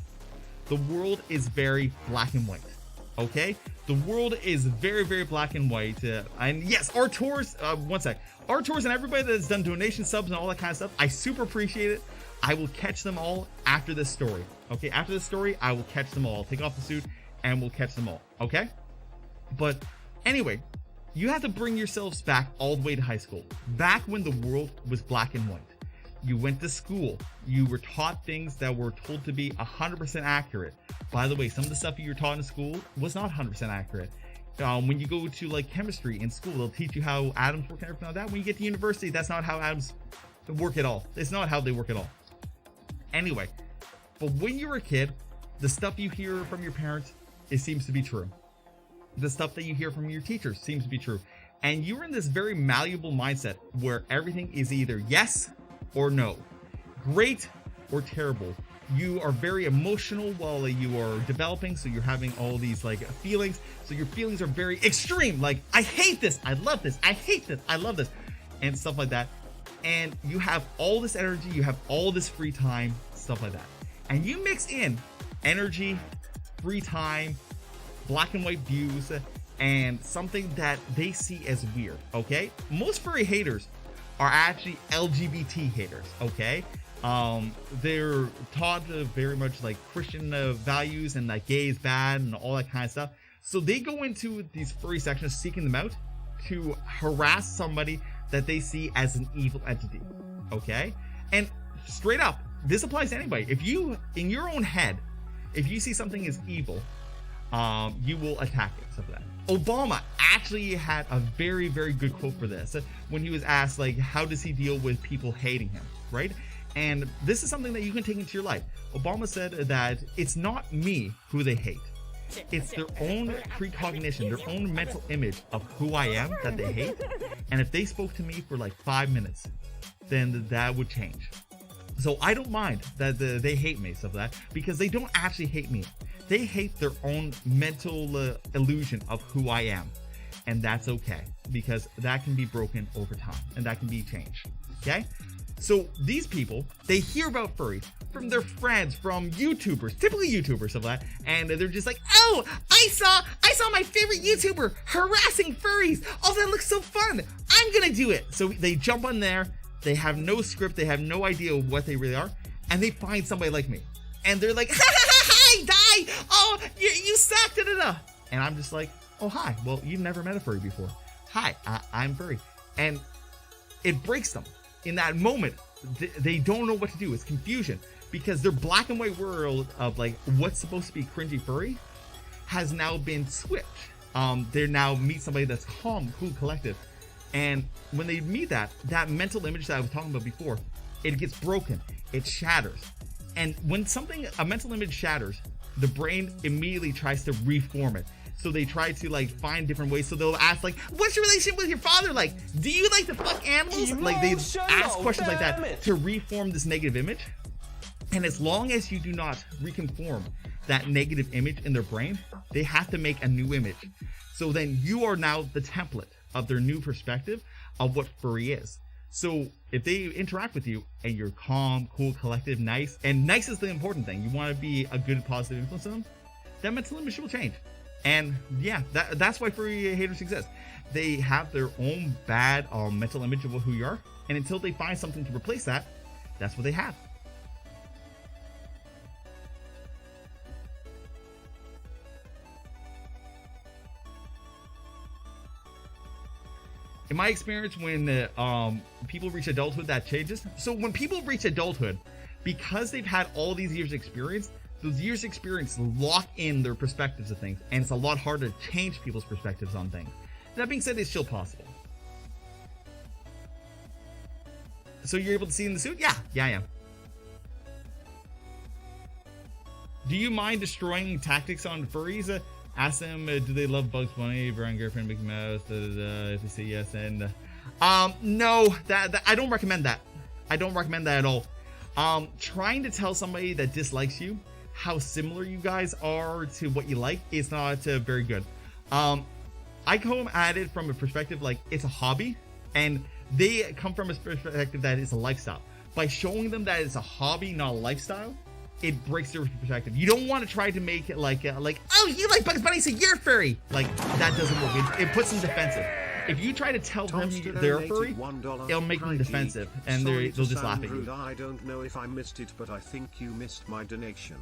the world is very black and white, okay? The world is very, very black and white. And yes, Artours, one sec. Artours and everybody that's done donation subs and all that kind of stuff, I super appreciate it. I will catch them all after this story. Okay, after this story, I will catch them all. I'll take off the suit and we'll catch them all. Okay? But anyway, you have to bring yourselves back all the way to high school. Back when the world was black and white. You went to school. You were taught things that were told to be 100% accurate. By the way, some of the stuff you were taught in school was not 100% accurate. When you go to like chemistry in school, they'll teach you how atoms work and everything like that. When you get to university, that's not how atoms work at all. It's not how they work at all. Anyway, but when you were a kid, the stuff you hear from your parents, it seems to be true. The stuff that you hear from your teachers seems to be true. And you're in this very malleable mindset where everything is either yes or no, great or terrible. You are very emotional while you are developing, so you're having all these like feelings. So your feelings are very extreme, like I hate this, I love this, I hate this, I love this, and stuff like that. And you have all this energy, you have all this free time, stuff like that. And you mix in energy, free time, black and white views, and something that they see as weird, okay? Most furry haters are actually LGBT haters, okay? They're taught very much like Christian values and that gay is bad and all that kind of stuff. So they go into these furry sections seeking them out to harass somebody that they see as an evil entity, okay? And straight up, this applies to anybody. If you, in your own head, if you see something as evil, you will attack it, stuff like that. Obama actually had a very, very good quote for this when he was asked, like, how does he deal with people hating him, right? And this is something that you can take into your life. Obama said that it's not me who they hate. It's their own precognition, their own mental image of who I am that they hate. And if they spoke to me for like 5 minutes, then that would change. So I don't mind that they hate me, stuff like that, because they don't actually hate me. They hate their own mental illusion of who I am. And that's okay, because that can be broken over time and that can be changed, okay? So these people, they hear about furries from their friends, from YouTubers, typically YouTubers, stuff like that, and they're just like, oh, I saw my favorite YouTuber harassing furries. Oh, that looks so fun. I'm gonna do it. So they jump on there. They have no script. They have no idea what they really are, and they find somebody like me, and they're like, hi, die. Oh, you suck, da da da. And I'm just like, oh, hi. Well, you've never met a furry before. Hi, I'm furry, and it breaks them. In that moment, they don't know what to do. It's confusion because their black and white world of like what's supposed to be cringy furry has now been switched. They now meet somebody that's calm, cool, collective, and when they meet that mental image that I was talking about before, it gets broken, it shatters. And when a mental image shatters, the brain immediately tries to reform it. So they try to like find different ways. So they'll ask like, what's your relationship with your father like? Do you like to fuck animals? Like they ask questions like that to reform this negative image. And as long as you do not reconform that negative image in their brain, they have to make a new image. So then you are now the template of their new perspective of what furry is. So if they interact with you and you're calm, cool, collective, nice, and nice is the important thing. You want to be a good, positive influence on them. That mental image will change. And yeah, that's why furry haters exist. They have their own bad mental image of who you are, and until they find something to replace that, that's what they have. In my experience, when people reach adulthood, that changes. So when people reach adulthood, because they've had all these years of experience, those years of experience lock in their perspectives of things, and it's a lot harder to change people's perspectives on things. That being said, it's still possible. So you're able to see in the suit? Yeah, I am. Do you mind destroying tactics on furries? Ask them, do they love Bugs Bunny, Brian Griffin, Mickey Mouse, if they say yes, and no, that I don't recommend that. I don't recommend that at all. Trying to tell somebody that dislikes you how similar you guys are to what you like is not very good. I come at it from a perspective like it's a hobby, and they come from a perspective that it's a lifestyle. By showing them that it's a hobby, not a lifestyle, it breaks their perspective. You don't want to try to make it like, oh, you like Bugs Bunny, so you're furry. Like, that doesn't work. It puts them defensive. If you try to tell them Tomster they're a donated furry, $1. it'll make them Hi, G. defensive, and Sorry they'll to just laugh sound at you. rude, I don't know if I missed it, but I think you missed my donation.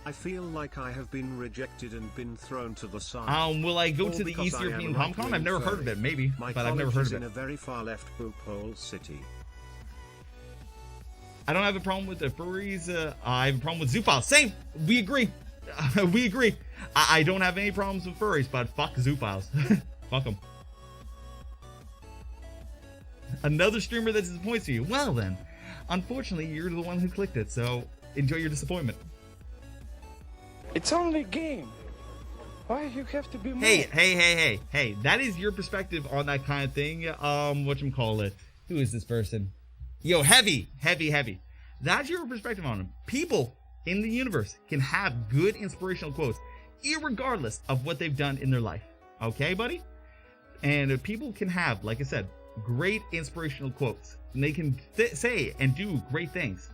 I feel like I have been rejected and been thrown to the side. Will I go All to the because East I am European a Comic Con? right-wing I've never heard of furry. it, maybe, My but I've never college heard is of in it. a very far left pole city. I don't have a problem with the furries. I have a problem with zoophiles. Same. We agree. We agree. I don't have any problems with furries, but fuck zoophiles. Fuck them. Another streamer that disappoints you. Well then, unfortunately, you're the one who clicked it, so enjoy your disappointment. It's only a game. Why you have to be more? Hey, that is your perspective on that kind of thing. Whatchamacallit? Who is this person? Yo, heavy. That's your perspective on them. People in the universe can have good inspirational quotes, irregardless of what they've done in their life. Okay, buddy? And people can have, like I said, great inspirational quotes. And they can say and do great things,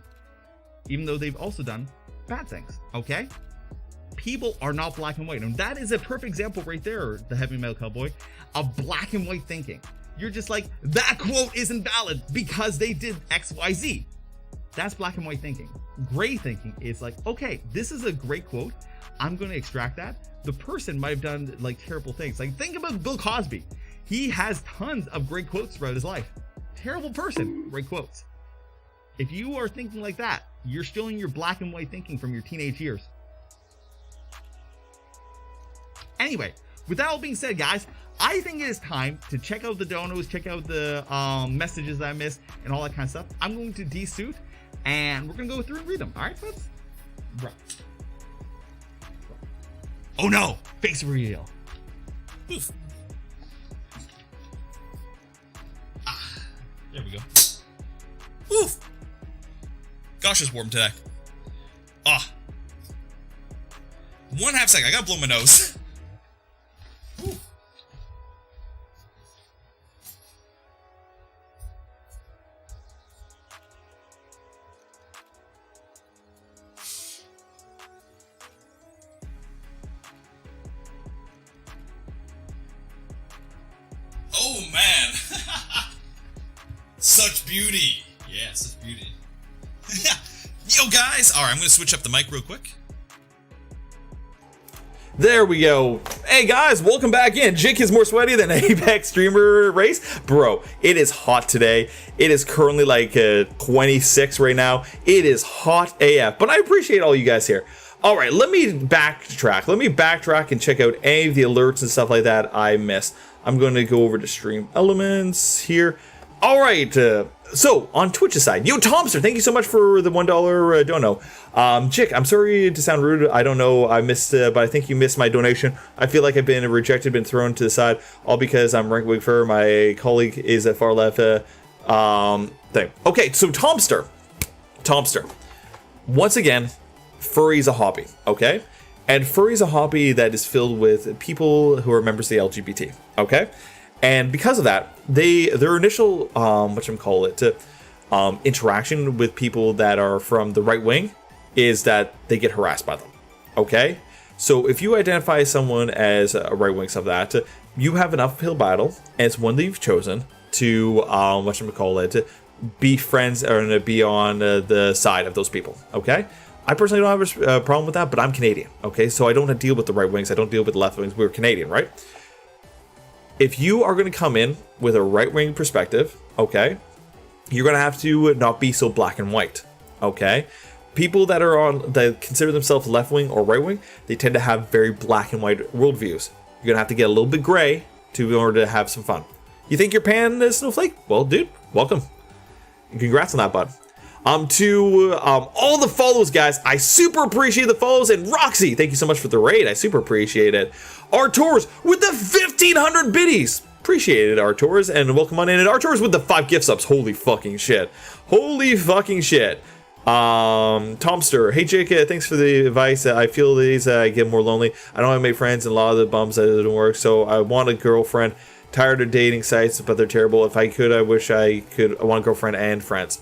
even though they've also done bad things. Okay? People are not black and white. And that is a perfect example right there, the heavy metal cowboy, of black and white thinking. You're just like, that quote isn't valid because they did XYZ. That's black and white thinking. Gray thinking is like, okay, this is a great quote. I'm going to extract that. The person might have done like terrible things. Like think about Bill Cosby. He has tons of great quotes throughout his life. Terrible person, great quotes. If you are thinking like that, you're stealing your black and white thinking from your teenage years. Anyway, with that all being said, guys, I think it is time to check out the donos, check out the messages that I missed, and all that kind of stuff. I'm going to desuit, and we're going to go through and read them. All right, folks? Right. Oh no! Face reveal. Oof. There we go. Oof! Gosh, it's warm today. Ah. 1/2 second, I gotta blow my nose. Oof. Oh man! Such beauty! Yeah, such beauty. Yo guys! Alright, I'm gonna switch up the mic real quick. There we go. Hey guys, welcome back in. Jake is more sweaty than an Apex streamer race. Bro, it is hot today. It is currently like 26 right now. It is hot AF, but I appreciate all you guys here. All right, let me backtrack and check out any of the alerts and stuff like that I missed. I'm going to go over to stream elements here. All right, so on Twitch's side, yo Tomster, thank you so much for the $1 dono. Chick, I'm sorry to sound rude. I don't know, I missed, but I think you missed my donation. I feel like I've been rejected, been thrown to the side, all because I'm rank wig fur. My colleague is a far left thing. Okay, so Tomster, once again, furry's a hobby, okay? And furry's a hobby that is filled with people who are members of the LGBT, okay? And because of that, their initial interaction with people that are from the right wing is that they get harassed by them. Okay, so if you identify someone as a right wing stuff like that, you have an uphill battle, and it's one that you've chosen to be friends or be on the side of those people. Okay. I personally don't have a problem with that, but I'm Canadian. Okay, so I don't deal with the right wings. I don't deal with the left wings. We're Canadian, right? If you are going to come in with a right-wing perspective, okay, you're going to have to not be so black and white, okay? People that consider themselves left-wing or right-wing, they tend to have very black and white worldviews. You're going to have to get a little bit gray in order to have some fun. You think you're pan snowflake? Well, dude, welcome. Congrats on that, bud. To all the follows, guys, I super appreciate the follows. And Roxy, thank you so much for the raid. I super appreciate it. Arturs with the 1,500 biddies. Appreciate it, Arturs. And welcome on in. And Arturs with the 5 gift subs. Holy fucking shit. Holy fucking shit. Tomster, hey Jake, thanks for the advice. I feel these get more lonely. I don't have many friends, and a lot of the bums that didn't work. So I want a girlfriend. Tired of dating sites, but they're terrible. If I could, I wish I could. I want a girlfriend and friends.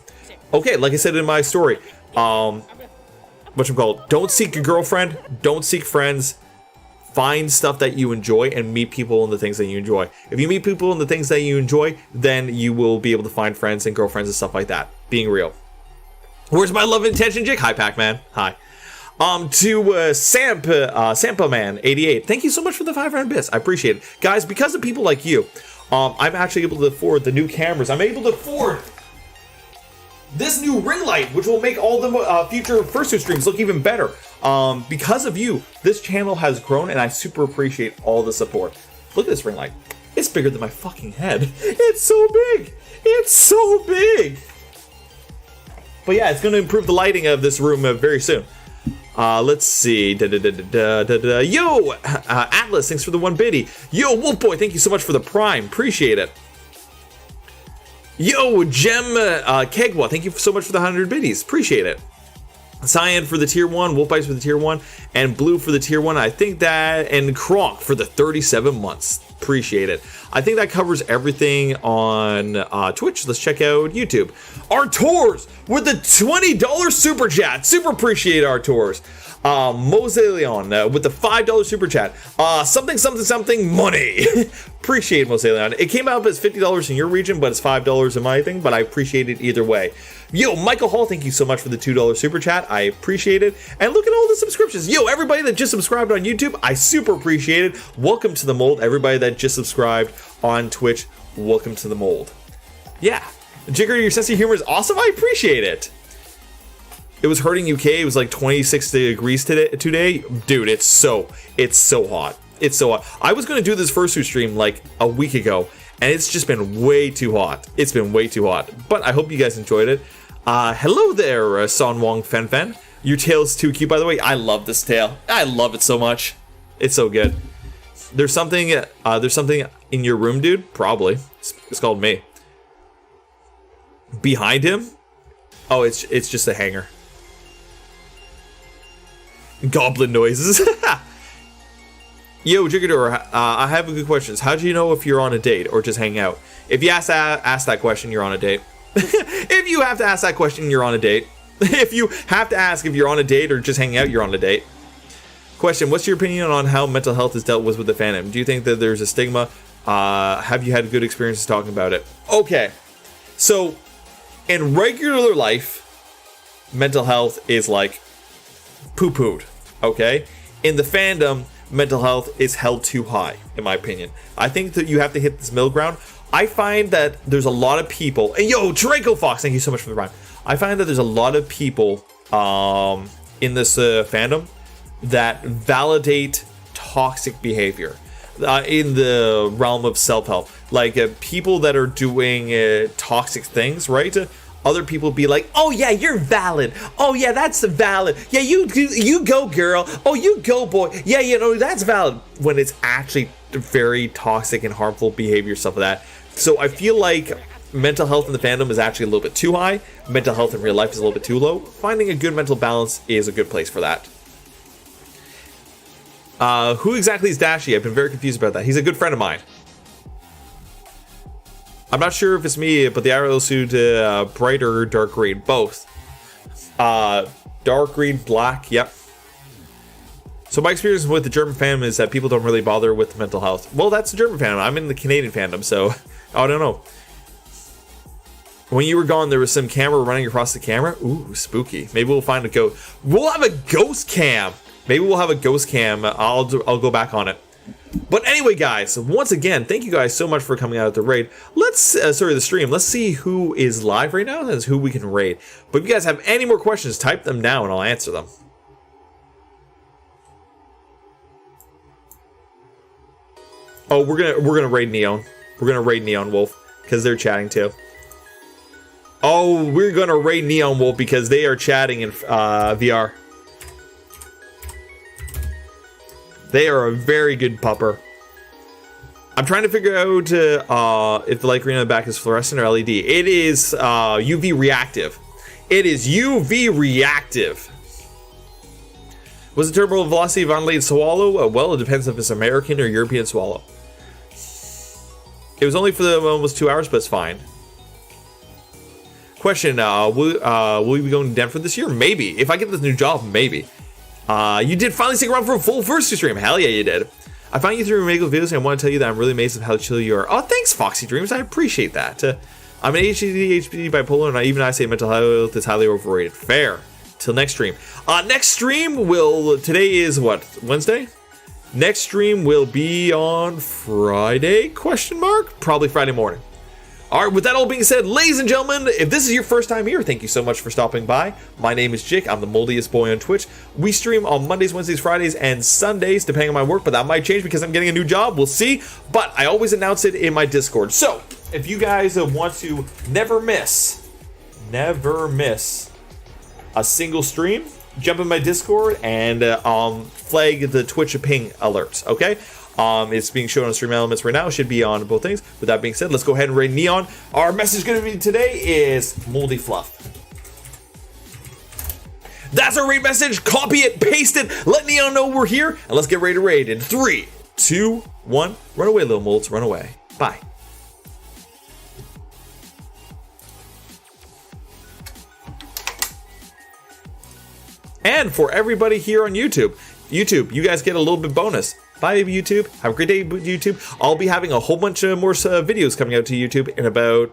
Okay, like I said in my story, don't seek a girlfriend, don't seek friends, find stuff that you enjoy and meet people in the things that you enjoy. If you meet people in the things that you enjoy, then you will be able to find friends and girlfriends and stuff like that. Being real. Where's my love and attention, Jake? Hi, Pac-Man. Hi. To Sampa Man 88. Thank you so much for the 500 bits. I appreciate it, guys. Because of people like you, I'm actually able to afford the new cameras. I'm able to afford this new ring light, which will make all the future Fursuit streams look even better. Because of you, this channel has grown, and I super appreciate all the support. Look at this ring light. It's bigger than my fucking head. It's so big. It's so big. But yeah, it's going to improve the lighting of this room very soon. Let's see. Yo, Atlas, thanks for the 1 biddy. Yo, Wolf Boy, thank you so much for the Prime. Appreciate it. Yo, Gem Kegwa, thank you so much for the 100 biddies. Appreciate it. Cyan for the tier 1, Wolf Bites for the tier 1, and Blue for the tier 1. I think that, and Kronk for the 37 months. Appreciate it. I think that covers everything on Twitch. Let's check out YouTube. Artours with the $20 super chat. Super appreciate Artours. Moseleon with the $5 super chat. Something money. Appreciate Moseleon. It came out as $50 in your region, but it's $5 in my thing, but I appreciate it either way. Yo, Michael Hall, thank you so much for the $2 super chat. I appreciate it. And look at all the subscriptions. Yo, everybody that just subscribed on YouTube, I super appreciate it. Welcome to the mold. Everybody that just subscribed on Twitch, welcome to the mold. Yeah. Jigger, your sense of humor is awesome. I appreciate it. It was hurting UK. It was like 26 degrees today. Dude, it's so hot. It's so hot. I was going to do this Fursuit stream like a week ago, and it's just been way too hot. It's been way too hot. But I hope you guys enjoyed it. Hello there, Son Wong Fen Fen. Your tail is too cute, by the way. I love this tail. I love it so much. It's so good. There's something in your room, dude. Probably. It's called me. Behind him? Oh, it's just a hanger. Goblin noises. Yo, Jigador, I have a good question. How do you know if you're on a date or just hang out? If you ask that question, you're on a date. If you have to ask that question, you're on a date. If you have to ask if you're on a date or just hanging out, you're on a date. Question, what's your opinion on how mental health is dealt with the fandom? Do you think that there's a stigma? Have you had good experiences talking about it? Okay, so in regular life, mental health is like poo-pooed, okay? In the fandom, mental health is held too high, in my opinion. I think that you have to hit this middle ground. I find that there's a lot of people, and yo, Draco Fox, thank you so much for the rhyme. I find that there's a lot of people in this fandom that validate toxic behavior in the realm of self-help. Like people that are doing toxic things, right? Other people be like, oh yeah, you're valid. Oh yeah, that's valid. Yeah, you go, girl. Oh, you go, boy. Yeah, you know, that's valid. When it's actually very toxic and harmful behavior, stuff like that. So I feel like mental health in the fandom is actually a little bit too high. Mental health in real life is a little bit too low. Finding a good mental balance is a good place for that. Who exactly is Dashy? I've been very confused about that. He's a good friend of mine. I'm not sure if it's me, but the arrow suit bright or dark green? Both. Dark green, black, yep. So my experience with the German fandom is that people don't really bother with mental health. Well, that's the German fandom. I'm in the Canadian fandom, so I don't know. When you were gone, there was some camera running across the camera. Ooh, spooky. Maybe we'll find a ghost. We'll have a ghost cam. Maybe we'll have a ghost cam. I'll go back on it. But anyway, guys, once again, thank you guys so much for coming out at the raid. The stream. Let's see who is live right now. That's who we can raid. But if you guys have any more questions, type them down and I'll answer them. Oh, we're gonna raid Neon. We're gonna raid Neon Wolf because they're chatting too. Oh, we're gonna raid Neon Wolf because they are chatting in VR. They are a very good pupper. I'm trying to figure out if the light green on the back is fluorescent or LED. It is UV reactive. It is UV reactive. Was the terminal velocity of unlaid swallow? Well, it depends if it's American or European swallow. It was only for almost 2 hours, but it's fine. Question, will we be going to Denver this year? Maybe. If I get this new job, maybe. You did finally stick around for a full Fursuit stream. Hell yeah, you did. I found you through regular videos, and I want to tell you that I'm really amazed at how chill you are. Oh, thanks, Foxy Dreams. I appreciate that. I'm an ADHD bipolar, and I say mental health is highly overrated. Fair. Till next stream. Next stream today is what, Wednesday? Next stream will be on Friday, ? Probably Friday morning. All right, with that all being said, ladies and gentlemen, if this is your first time here, thank you so much for stopping by. My name is Jake. I'm the moldiest boy on Twitch. We stream on Mondays, Wednesdays, Fridays, and Sundays, depending on my work, but that might change because I'm getting a new job. We'll see, but I always announce it in my Discord. So, if you guys want to never miss a single stream, jump in my Discord and flag the Twitch ping alerts, okay? It's being shown on Stream Elements right now. It should be on both things. With that being said, let's go ahead and raid Neon. Our message going to be today is Moldy Fluff. That's our raid message. Copy it, paste it, let Neon know we're here, and let's get ready to raid in 3, 2, 1. Run away, little molds. Run away. Bye. And for everybody here on YouTube, you guys get a little bit bonus. Bye, YouTube. Have a great day, YouTube. I'll be having a whole bunch of more videos coming out to YouTube in about